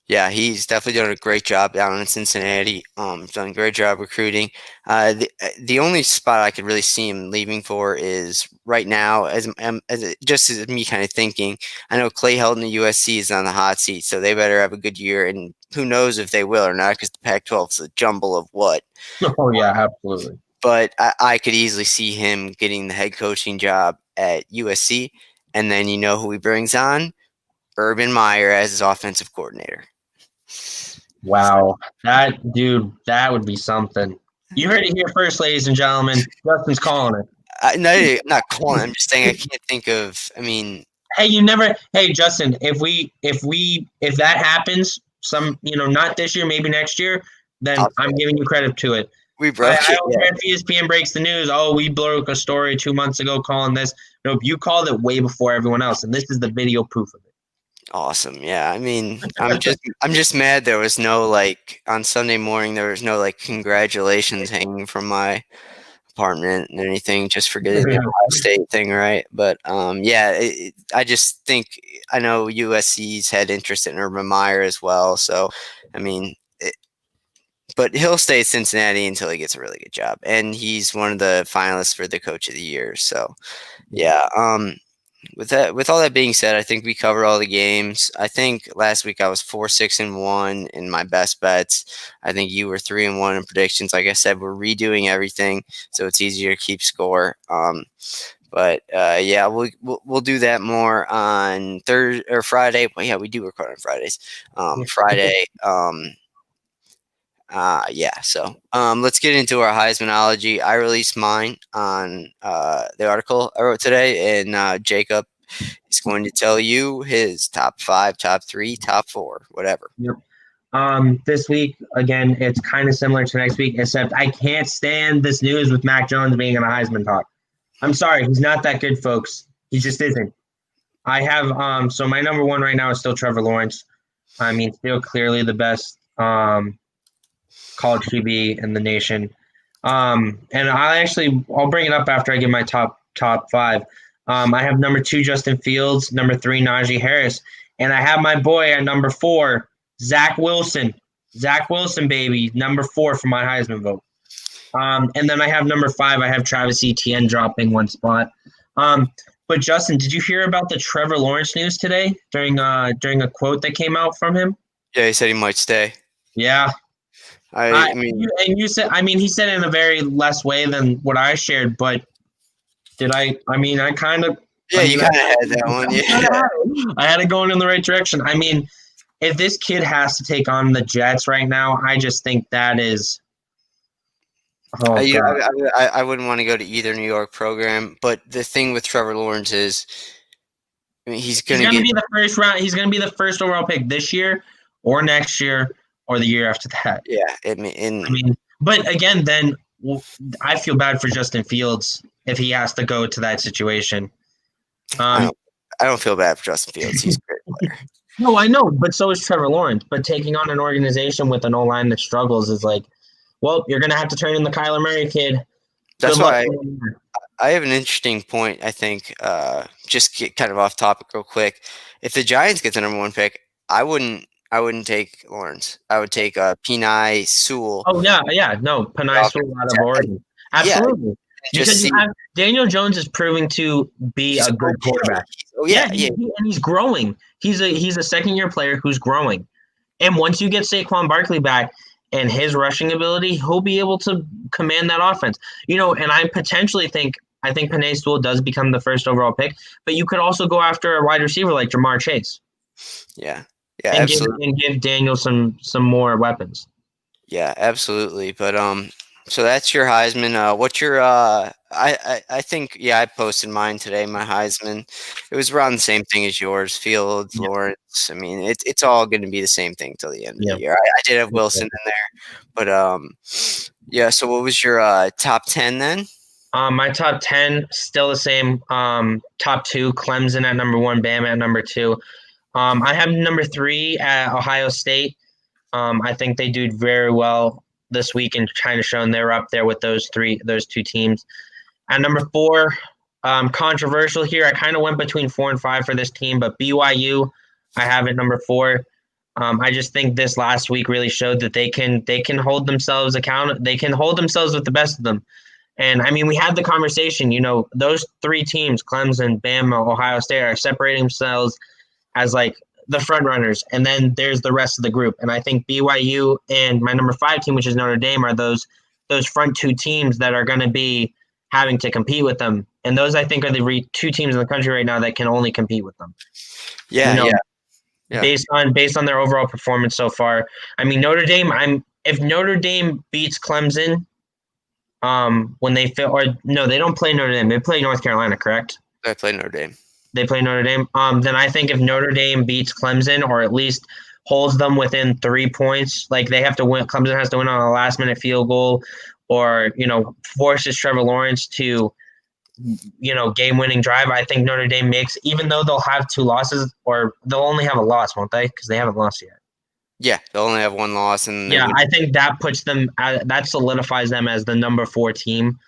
Yeah, he's definitely done a great job down in Cincinnati. Done a great job recruiting. The only spot I could really see him leaving for is right now, just as me kind of thinking. I know Clay Helton at USC is on the hot seat, so they better have a good year. And who knows if they will or not, because the Pac-12 is a jumble of what. Oh yeah, absolutely. But I could easily see him getting the head coaching job at USC, and then you know who he brings on? Urban Meyer as his offensive coordinator. Wow, that would be something. You heard it here first, ladies and gentlemen. Justin's calling it. No, I'm not calling. I'm just saying I can't think of. I mean, Hey, Justin, if that happens, not this year, maybe next year, then I'll, I'm giving you credit to it. we I broke it. don't Yeah, care if ESPN breaks the news. Oh, we broke a story 2 months ago calling this. Nope, you called it way before everyone else, and this is the video proof of it. awesome. Yeah, I mean, I'm just mad there was no on Sunday morning. There was no congratulations hanging from my apartment and anything, just for getting the Ohio State thing right. But yeah, I just think I know USC's had interest in Urban Meyer as well. So, I mean, but he'll stay at Cincinnati until he gets a really good job, and he's one of the finalists for the Coach of the Year. So, yeah. With all that being said, I think we covered all the games. I think last week I was 4-6-1 in my best bets. I think you were 3-1 in predictions. Like I said, we're redoing everything, so it's easier to keep score. But yeah, we'll do that more on Thursday or Friday. Well, yeah, we do record on Fridays. Friday. Yeah, so let's get into our Heismanology. I released mine on the article I wrote today, and Jacob is going to tell you his top 5, top 3, top 4, whatever. Yep. This week, again, it's kind of similar to next week, except I can't stand this news with Mac Jones being in a Heisman talk. I'm sorry, he's not that good, folks. He just isn't. I have so my number one right now is still Trevor Lawrence. I mean, still clearly the best college QB in the nation. And I'll bring it up after I give my top 5. I have number 2 Justin Fields, number 3 Najee Harris, and I have my boy at number 4 Zach Wilson. Zach Wilson, baby, number 4 for my Heisman vote. And then I have number 5. I have Travis Etienne dropping one spot. But But Justin, did you hear about the Trevor Lawrence news today during a quote that came out from him? Yeah, he said he might stay. Yeah. I mean, You said, I mean, he said it in a very less way than what I shared, but did I? I mean, I kind of. yeah, I you mean, kind of had that one. Yeah, I had it going in the right direction. I mean, if this kid has to take on the Jets right now, I just think that is. Oh you God. know, I wouldn't want to go to either New York program. But the thing with Trevor Lawrence is, I mean, he's He's gonna going to get. be the first round. He's going to be the first overall pick this year, or next year, or the year after that. Yeah, I mean, but again, then I feel bad for Justin Fields if he has to go to that situation. I Um, don't. I don't feel bad for Justin Fields. He's a great player. no, I know, but so is Trevor Lawrence. But taking on an organization with an O line that struggles is like, well, you're going to have to turn in the Kyler Murray kid. Good That's luck. why I have an interesting point. I think just get kind of off topic real quick. If the Giants get the number one pick, I wouldn't. I wouldn't take Lawrence. I would take Peni Sewell. Oh yeah, no, Panay Sewell out of Oregon, Yeah, absolutely, just because you see. have Daniel Jones is proving to be He's a good okay. quarterback. Oh Yeah, yeah, yeah, and he's growing. He's a second year player who's growing, and once you get Saquon Barkley back and his rushing ability, he'll be able to command that offense. You know, and I think Panay Sewell does become the first overall pick, but you could also go after a wide receiver like Jamar Chase yeah, yeah, and absolutely. give Daniel some more weapons. Yeah, absolutely. But so that's your Heisman. What's your I think yeah, I posted mine today, my Heisman. It was around the same thing as yours, Fields, Yeah, Lawrence. I mean, it's all gonna be the same thing till the end of the yeah. year. I did have Wilson in there, but yeah, so what was your top 10 then? My top 10 still the same. Top two, Clemson at number one, Bama at number two. I have number three at Ohio State. I think they do very well this week and kind of shown they're up there with those two teams. At number four, controversial here. I kind of went between 4 and 5 for this team, but BYU, I have at number four. I just think this last week really showed that they can hold themselves account. They can hold themselves with the best of them. And I mean, we had the conversation. You know, those three teams, Clemson, Bama, Ohio State, are separating themselves as like the front runners, and then there's the rest of the group. And I think BYU and my number 5 team, which is Notre Dame, are those front two teams that are going to be having to compete with them. And those I think are the two teams in the country right now that can only compete with them. Yeah, You know, yeah, yeah. based on their overall performance so far. I mean, Notre Dame. If Notre Dame beats Clemson, when they feel or no, they don't play Notre Dame. They play North Carolina, correct? I played Notre Dame. They play Notre Dame. Then I think if Notre Dame beats Clemson or at least holds them within 3 points, like they have to win, Clemson has to win on a last minute field goal, or forces Trevor Lawrence to game winning drive. I think Notre Dame makes, even though they'll have 2 losses, or they'll only have a loss, won't they? Because they haven't lost yet. Yeah, they'll only have one loss, and Yeah, I think that puts them that solidifies them as the number 4 team.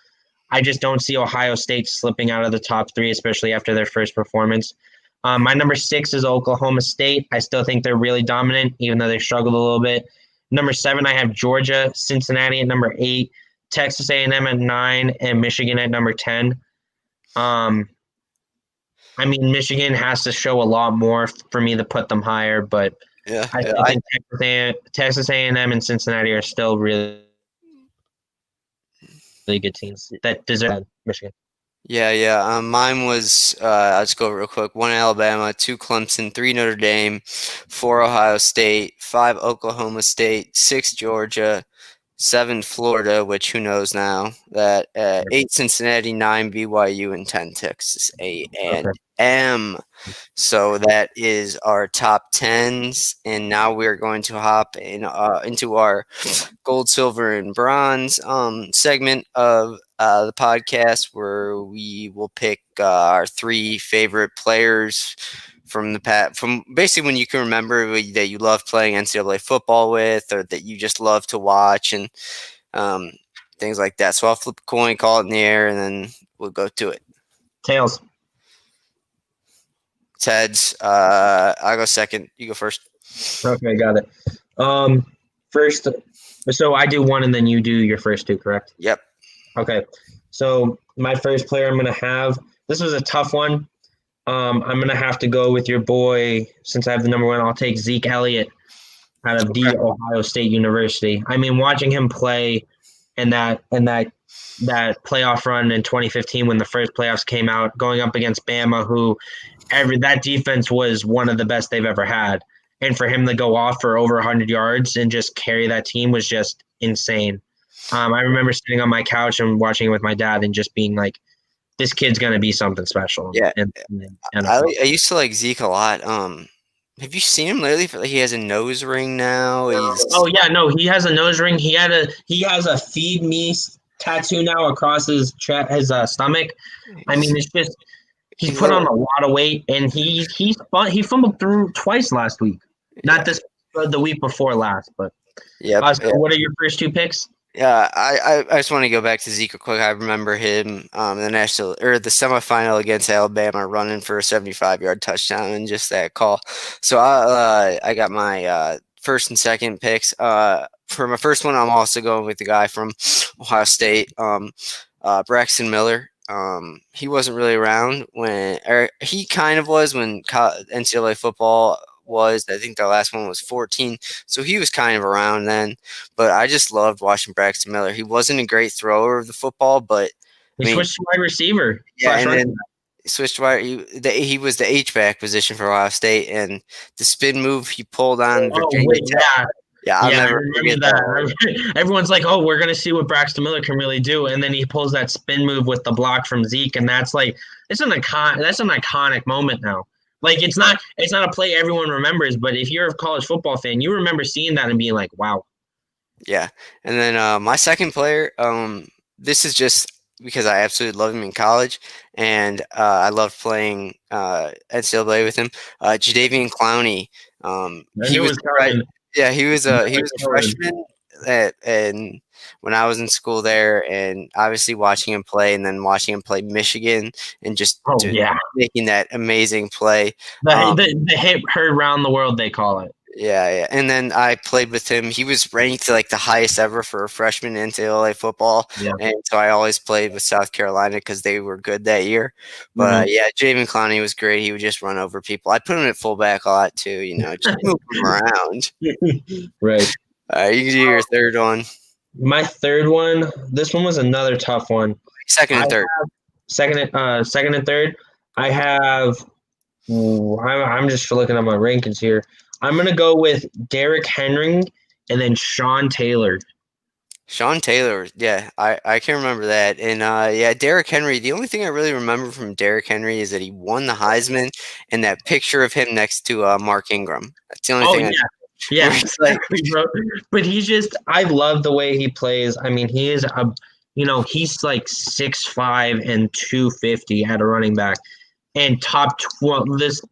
I just don't see Ohio State slipping out of the top 3, especially after their first performance. My number 6 is Oklahoma State. I still think they're really dominant, even though they struggled a little bit. Number 7, I have Georgia, Cincinnati at number 8, Texas A&M at 9, and Michigan at number 10. I mean, Michigan has to show a lot more for me to put them higher, but yeah, I still think Texas A&M and Cincinnati are still really, really good teams that deserve Michigan. yeah, yeah. Mine was I'll just go real quick. 1 Alabama, 2 Clemson, 3 Notre Dame, 4 Ohio State, 5 Oklahoma State, 6 Georgia, 7 Florida, which who knows now, that 8 Cincinnati, 9 BYU, and 10 Texas A&M. So that is our top 10s, and now we're going to hop into our gold, silver, and bronze segment of the podcast, where we will pick our 3 favorite players from the past, from basically when you can remember that you love playing NCAA football with, or that you just love to watch, and things like that. So I'll flip a coin, call it in the air, and then we'll go to it. Tails. Ted's. I'll go second. You go first. Okay, got it. First, so I do one and then you do your first 2, correct? Yep. Okay. So my first player I'm going to have, this was a tough one. I'm gonna have to go with your boy since I have the number one. I'll take Zeke Elliott out of Okay. the Ohio State University. I mean, watching him play in that playoff run in 2015 when the first playoffs came out, going up against Bama, who that defense was one of the best they've ever had, and for him to go off for over 100 yards and just carry that team was just insane. I remember sitting on my couch and watching it with my dad and just being like, "This kid's gonna be something special Yeah, in the I NFL." I used to like Zeke a lot. Have you seen him lately? Feel like he has a nose ring now. Oh He's yeah, no, he has a nose ring. He has a "Feed Me" tattoo now across his stomach. I mean, he's it's just he's he's a put on little a lot of weight, and he fumbled through twice last week. Not yeah. this, the week before last, but Yep. so what are your first two picks? Yeah, I just want to go back to Zeke real quick. I remember him in the national or the semifinal against Alabama running for a 75-yard touchdown and just that call. So I got my first and second picks. For my first one, I'm also going with the guy from Ohio State, Braxton Miller. He wasn't really around when, or he kind of was when NCAA football was. I think the last one was 14, so he was kind of around then. But I just loved watching Braxton Miller. He wasn't a great thrower of the football, but He I mean, switched to wide receiver yeah, slash and running then switched wide. He was the H back position for Ohio State, and the spin move he pulled back. on Oh Virginia wait, Tech. yeah, Yeah, I'll yeah, I never remember forget that. that. Everyone's like, "Oh, we're gonna see what Braxton Miller can really do," and then he pulls that spin move with the block from Zeke, and that's like that's an iconic moment now. Like it's not a play everyone remembers, but if you're a college football fan, you remember seeing that and being like, "Wow." Yeah, and then my second player, this is just because I absolutely loved him in college, and I loved playing NCAA with him. Jadeveon Clowney, I knew it was coming. yeah, he Right was a forward. freshman and when I was in school there, and obviously watching him play, and then watching him play Michigan, and Oh yeah, making that amazing play. the Um, the, the hit heard round the world they call it. yeah, yeah. And then I played with him. He was ranked like the highest ever for a freshman in NCAA football. Yeah. And so I always played with South Carolina because they were good that year. But Mhm. yeah, Javen Clowney was great. He would just run over people. I put him at fullback a lot too, just move him around. Right. You can do your third one, My third one. This one was another tough one. second I and third. second and third. I have. I'm just looking at my rankings here. I'm gonna go with Derrick Henry and then Sean Taylor. Sean Taylor, yeah, I can remember that. And yeah, Derrick Henry, the only thing I really remember from Derrick Henry is that he won the Heisman and that picture of him next to Mark Ingram. That's the only Oh thing yeah, where yeah, it's like, exactly, bro. But I love the way he plays. I mean, he's like 6'5" and 250 at a running back, and top 12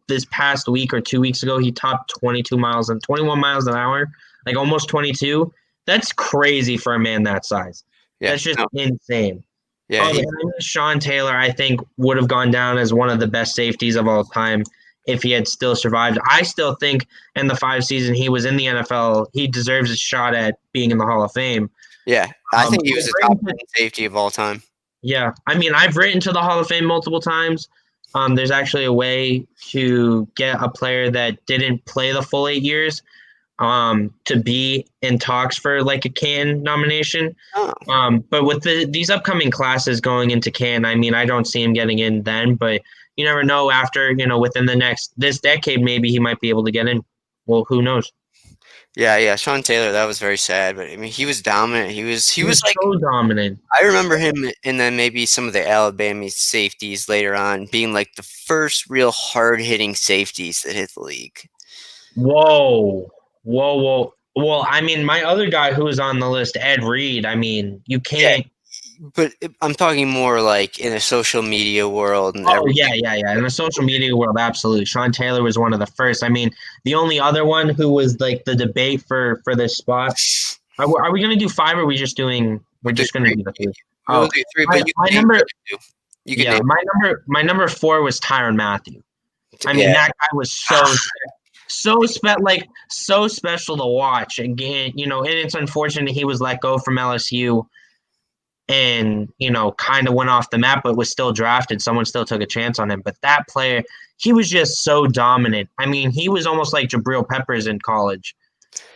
this past week or 2 weeks ago, he topped 21 miles an hour, like almost 22. That's crazy for a man that size. yeah, That's just no, insane. yeah, he, And Sean Taylor, I think, would have gone down as one of the best safeties of all time if he had still survived. I still think in the 5 season he was in the NFL, he deserves a shot at being in the Hall of Fame. yeah, I think he was I've the top written 10 safety of all time. yeah, I mean, I've written to the Hall of Fame multiple times. There's actually a way to get a player that didn't play the full 8 years to be in talks for like a can nomination. Oh, But with these upcoming classes going into Cannes, I mean, I don't see him getting in then, but you never know after, within this decade, maybe he might be able to get in. Well, who knows? yeah, yeah, Sean Taylor, that was very sad, but I mean, he was dominant. He He was was like, so dominant. I remember him, and then maybe some of the Alabama safeties later on being like the first real hard hitting safeties that hit the league. Whoa. Whoa, whoa. Well, I mean, my other guy who was on the list, Ed Reed, I mean, you Yeah, can't. but I'm talking more like in a social media world and Oh, everything. yeah, yeah, yeah. In the social media world, absolutely. Sean Taylor was one of the first. I mean, the only other one who was like the debate for this spot. Are we going to do five or are we just doing, we're We'll do just going to three. do the three? We'll Oh, do three, my, but you my can name the number, other two. You can yeah, name. my number four was Tyrann Mathieu. I mean, Yeah, that guy was so special to watch. Again, and it's unfortunate he was let go from LSU. and kind of went off the map, but was still drafted. Someone still took a chance on him. But that player, he was just so dominant. I mean, he was almost like Jabril Peppers in college,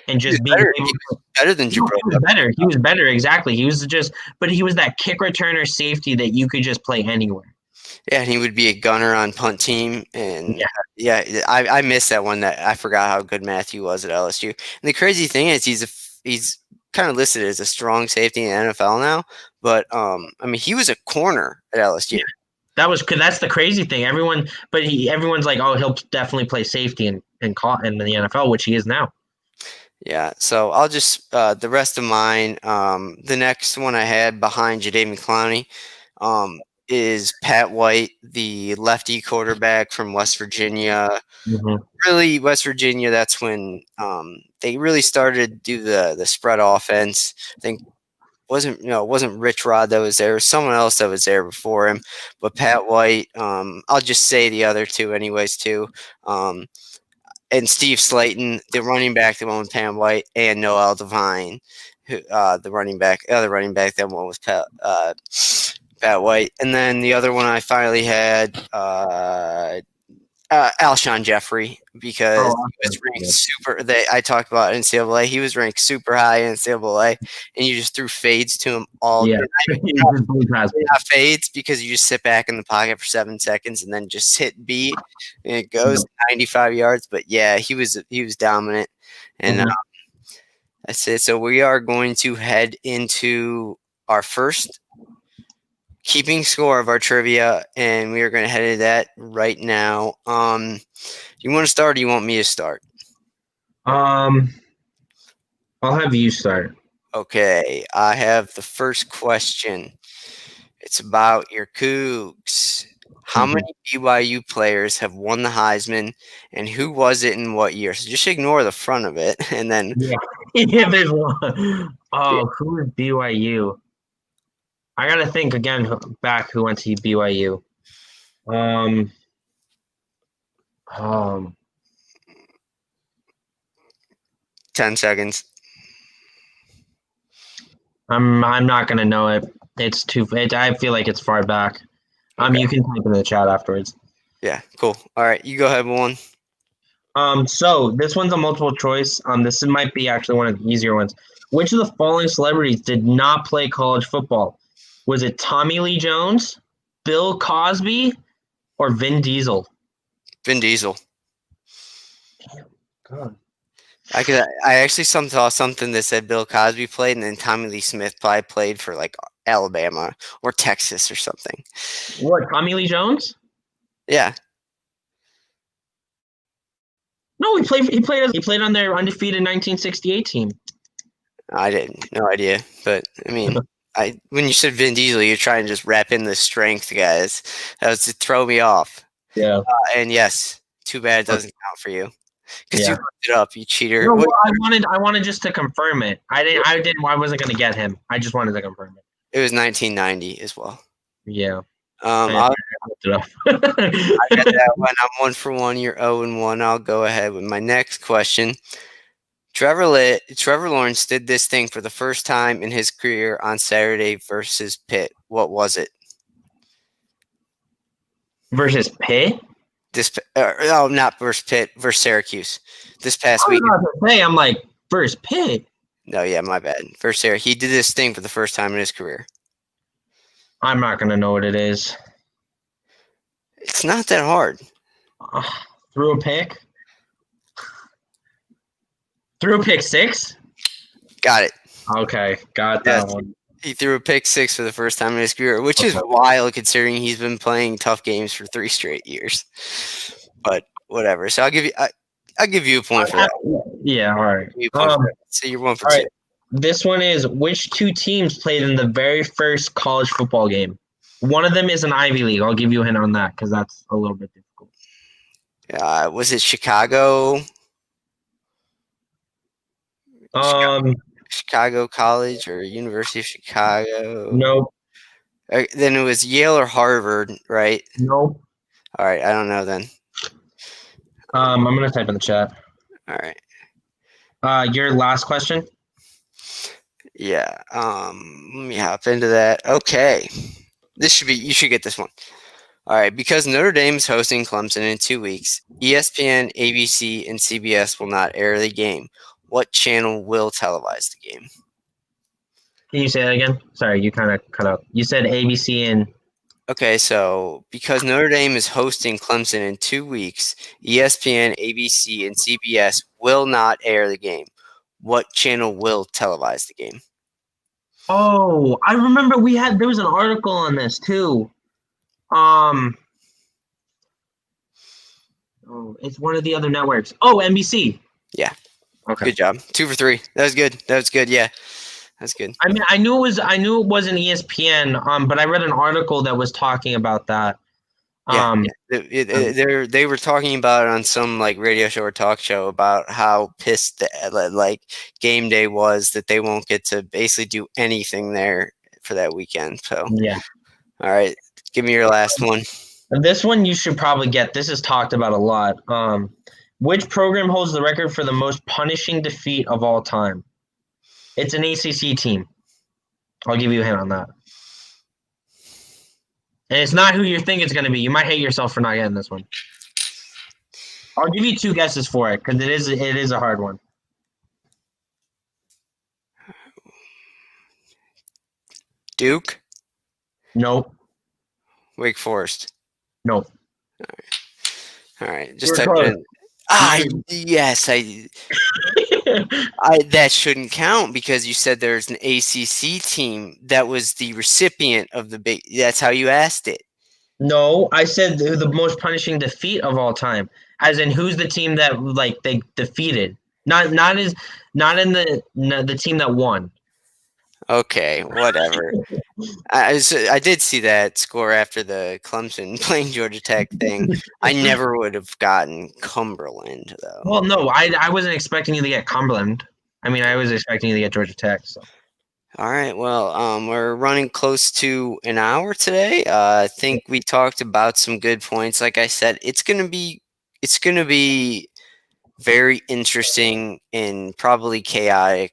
and He was just being better. able He to. was better than No, Jabril he was Peppers. better. He was better, exactly. He was just, but he was that kick returner safety that you could just play anywhere. Yeah, and he would be a gunner on punt team, and Yeah, yeah, I missed that one. That I forgot how good Matthew was at LSU. And the crazy thing is, he's kind of listed as a strong safety in the NFL now, but I mean, he was a corner at LSU. yeah. That's the crazy thing. Everyone's like, oh, he'll definitely play safety in the NFL, which he is now. Yeah, so I'll just the rest of mine. The next one I had behind Jadeveon Clowney is Pat White, the lefty quarterback from West Virginia. Mm-hmm. Really, West Virginia. That's when they really started to do the spread offense. I think it wasn't Rich Rod that was there. It was someone else that was there before him. But Pat White. I'll just say the other two anyways too. Um, and Steve Slayton, the running back, the one with Pam White, and Noel Devine, who, the other running back, that one was Pat White, and then the other one I finally had Alshon Jeffrey, because Oh, he was ranked yeah. super. I talked about NCAA. He was ranked super high in NCAA, and you just threw fades to him all Yeah. day. He just blew past me. Not fades, because you just sit back in the pocket for 7 seconds and then just hit B, and it goes 95 yards. But yeah, he was dominant, and Mhm. that's it. So we are going to head into our first keeping score of our trivia, and we are going to head into that right now. You want to start, or you want me to start? Um, I'll have you start. Okay, I have the first question. It's about your Cougs. How Mhm. many BYU players have won the Heisman, and who was it in what year? So just ignore the front of it, and then Yeah. Yeah, there's one. Oh, who is BYU? I gotta think again back who went to BYU. Um, um, 10 seconds. I'm not gonna know it. It's too. I feel like it's far back. Okay. You can type in the chat afterwards. Yeah, cool. All right, you go ahead with one. So this one's a multiple choice. This might be actually one of the easier ones. Which of the following celebrities did not play college football? Was it Tommy Lee Jones, Bill Cosby, or Vin Diesel? Vin Diesel. God. I actually saw something that said Bill Cosby played, and then Tommy Lee Smith probably played for like Alabama or Texas or something. What, Tommy Lee Jones? Yeah, No, he played on their undefeated 1968 team. I didn't, no idea. But I mean, when you said Vin Diesel, you're trying to just wrap in the strength, guys. That was to throw me off. Yeah. And yes, too bad it doesn't count for you, because you Yeah. looked it up, you cheater. No, What? well, I wanted just to confirm it. I wasn't gonna get him. I just wanted to confirm it. It was 1990 as well. Yeah. Um, I I, looked it I got up. that one. I'm 1 for 1. You're 0-1. I'll go ahead with my next question. Trevor Lawrence did this thing for the first time in his career on Saturday versus Pitt. What was it? Versus Pitt? No, not versus Pitt, versus Syracuse. This past I was week. about to say, I'm like, versus Pitt? No, yeah, my bad. Versus Syracuse. He did this thing for the first time in his career. I'm not gonna know what it is. It's not that hard. Threw a pick? Threw a pick six? Got it. Okay, got that Yes. one. He threw a pick six for the first time in his career, which is Okay. wild considering he's been playing tough games for 3 straight years. But whatever. So I'll give you a point for that. Yeah, all right. Give you a point for that. So you're 1 for All 2. right. This one is which two teams played in the very first college football game? One of them is an Ivy League. I'll give you a hint on that because that's a little bit difficult. Was it Chicago? Um, Chicago College or University of Chicago? nope, Then it was Yale or Harvard, right? nope. All right, I don't know then. I'm gonna type in the chat. All right. Your last question. Yeah. Let me hop into that. Okay. You should get this one. All right. Because Notre Dame is hosting Clemson in 2 weeks, ESPN, ABC, and CBS will not air the game. What channel will televise the game? Can you say that again? Sorry, you kind of cut out. You said ABC and Okay, so because Notre Dame is hosting Clemson in 2 weeks, ESPN, ABC, and CBS will not air the game. What channel will televise the game? oh, I remember there was an article on this too. Um, oh, it's one of the other networks. Oh, NBC. Yeah, Okay. good job. 2 for 3. That was good. That was good. Yeah, that's good. I mean, I knew it wasn't ESPN. But I read an article that was talking about that. Yeah, Um, yeah. They were talking about it on some like radio show or talk show about how pissed like game day was that they won't get to basically do anything there for that weekend. So, yeah. all right, give me your last one. This one you should probably get. This is talked about a lot. Which program holds the record for the most punishing defeat of all time? It's an ACC team. I'll give you a hint on that. And it's not who you think it's going to be. You might hate yourself for not getting this one. I'll give you two guesses for it because it is a hard one. Duke, Nope. Wake Forest. Nope. All right, just You're type it close. in. Ah, You- yes, I that shouldn't count because you said there's an ACC team that was the recipient of the big. That's how you asked it. no, I said the most punishing defeat of all time. As in, who's the team that like they defeated? Not in the team that won. Okay, whatever. I did see that score after the Clemson playing Georgia Tech thing. I never would have gotten Cumberland though. Well, no, I wasn't expecting you to get Cumberland. I mean, I was expecting you to get Georgia Tech. So. All right, well, we're running close to an hour today. I think we talked about some good points. Like I said, it's gonna be very interesting and probably chaotic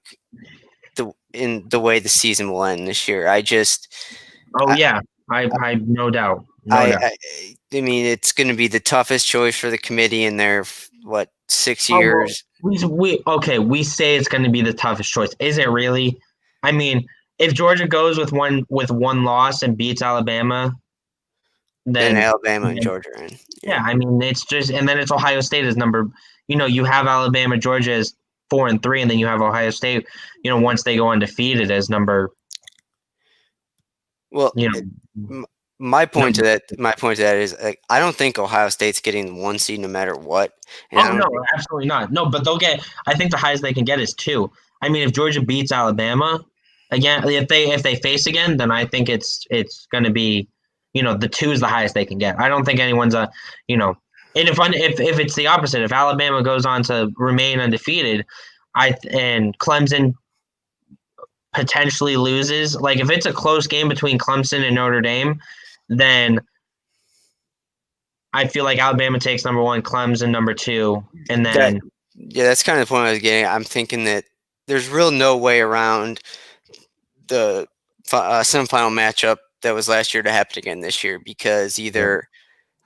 in the way the season will end this year. Oh I, yeah, I no doubt, no I, doubt. I, I mean, it's going to be the toughest choice for the committee in their what 6 Oh well, years. we say it's going to be the toughest choice. Is it really? I mean, if Georgia goes with one loss and beats Alabama, Then then Alabama and Georgia are in. yeah, Yeah. I mean it's just and then it's Ohio State as number. You have Alabama, Georgia as 4 and 3, and then you have Ohio State. Once they go undefeated as number. Well, You know, m- my point to number. that, my point to that is like I don't think Ohio State's getting one seed no matter what, and I Oh don't no, think absolutely not. No, but they'll get. I think the highest they can get is 2. I mean, if Georgia beats Alabama again, if they face again, then I think it's going to be, the 2 is the highest they can get. I don't think anyone's and if it's the opposite, if Alabama goes on to remain undefeated, and Clemson potentially loses, like if it's a close game between Clemson and Notre Dame, then I feel like Alabama takes number 1, Clemson number 2, and that. then. Yeah, that's kind of the point I was getting. I'm thinking that there's real no way around the semifinal matchup that was last year to happen again this year because Yeah. either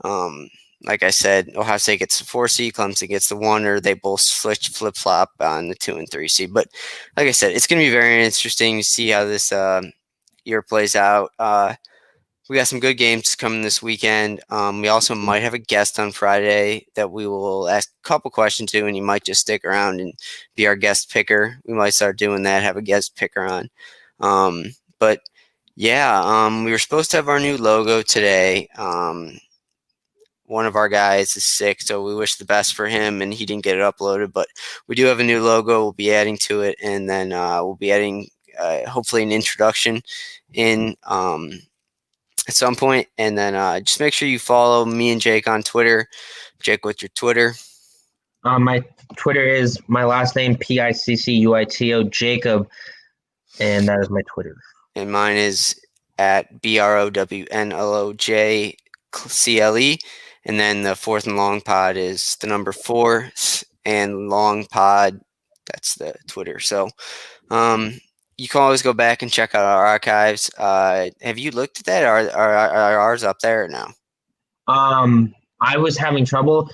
Um, like I said, Ohio State gets the 4 seed, Clemson gets the 1, or they both switch flip flop on the 2 and 3 seed. But like I said, it's going to be very interesting to see how this year plays out. We got some good games coming this weekend. We also might have a guest on Friday that we will ask a couple questions to, and you might just stick around and be our guest picker. We might start doing that, have a guest picker on. But yeah, we were supposed to have our new logo today. One of our guys is sick, so we wish the best for him, and he didn't get it uploaded. But we do have a new logo. We'll be adding to it, and then we'll be adding hopefully an introduction in at some point. And then just make sure you follow me and Jake on Twitter. Jake, what's your Twitter? My Twitter is my last name Piccuito Jacob, and that is my Twitter. And mine is at BROWNLOJCLE. And then the fourth and long pod is the number 4 and long pod. That's the Twitter. So, you can always go back and check out our archives. Have you looked at that? Are ours up there now? I was having trouble.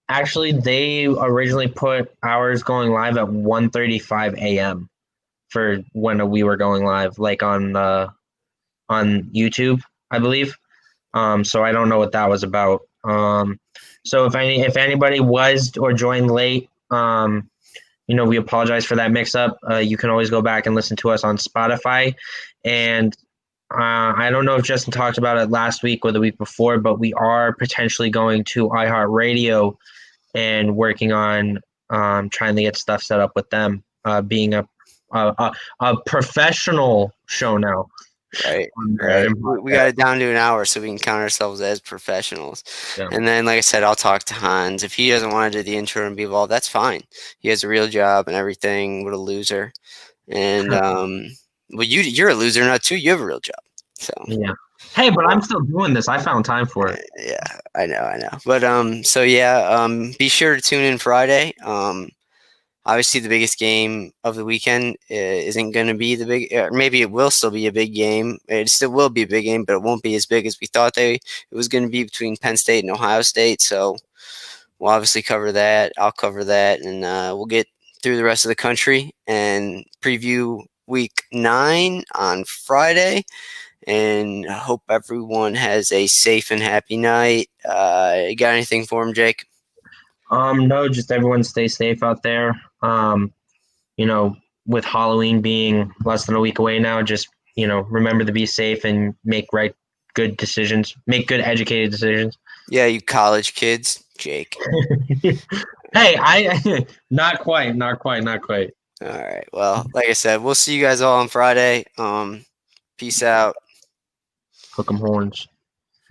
Actually, they originally put ours going live at 1:35 a.m. for when we were going live, like on YouTube, I believe. So I don't know what that was about. So if anybody was or joined late, we apologize for that mix up. You can always go back and listen to us on Spotify, and I don't know if Justin talked about it last week or the week before, but we are potentially going to iHeartRadio and working on trying to get stuff set up with them, being a professional show now. Right, On there right. and We podcast. got it down to an hour so we can count ourselves as professionals. Yeah. And then, like I said, I'll talk to Hans. If he doesn't want to do the intro and be involved, that's fine. He has a real job and everything. What a loser. And well, you're a loser now too. You have a real job. So Yeah. Hey, but I'm still doing this. I found time for it. yeah, I know. But so yeah, be sure to tune in Friday. Obviously, the biggest game of the weekend isn't going to be the big. Maybe it will still be a big game. It still will be a big game, but it won't be as big as we thought it was going to be between Penn State and Ohio State. So we'll obviously cover that. I'll cover that, and we'll get through the rest of the country and preview Week 9 on Friday. And I hope everyone has a safe and happy night. You got anything for him, Jake? No, just everyone stay safe out there. You know, with Halloween being less than a week away now, just remember to be safe and make good decisions, make good educated decisions. Yeah, you college kids, Jake. Hey, I not quite. All right. Well, like I said, we'll see you guys all on Friday. Peace out. Hook 'em horns.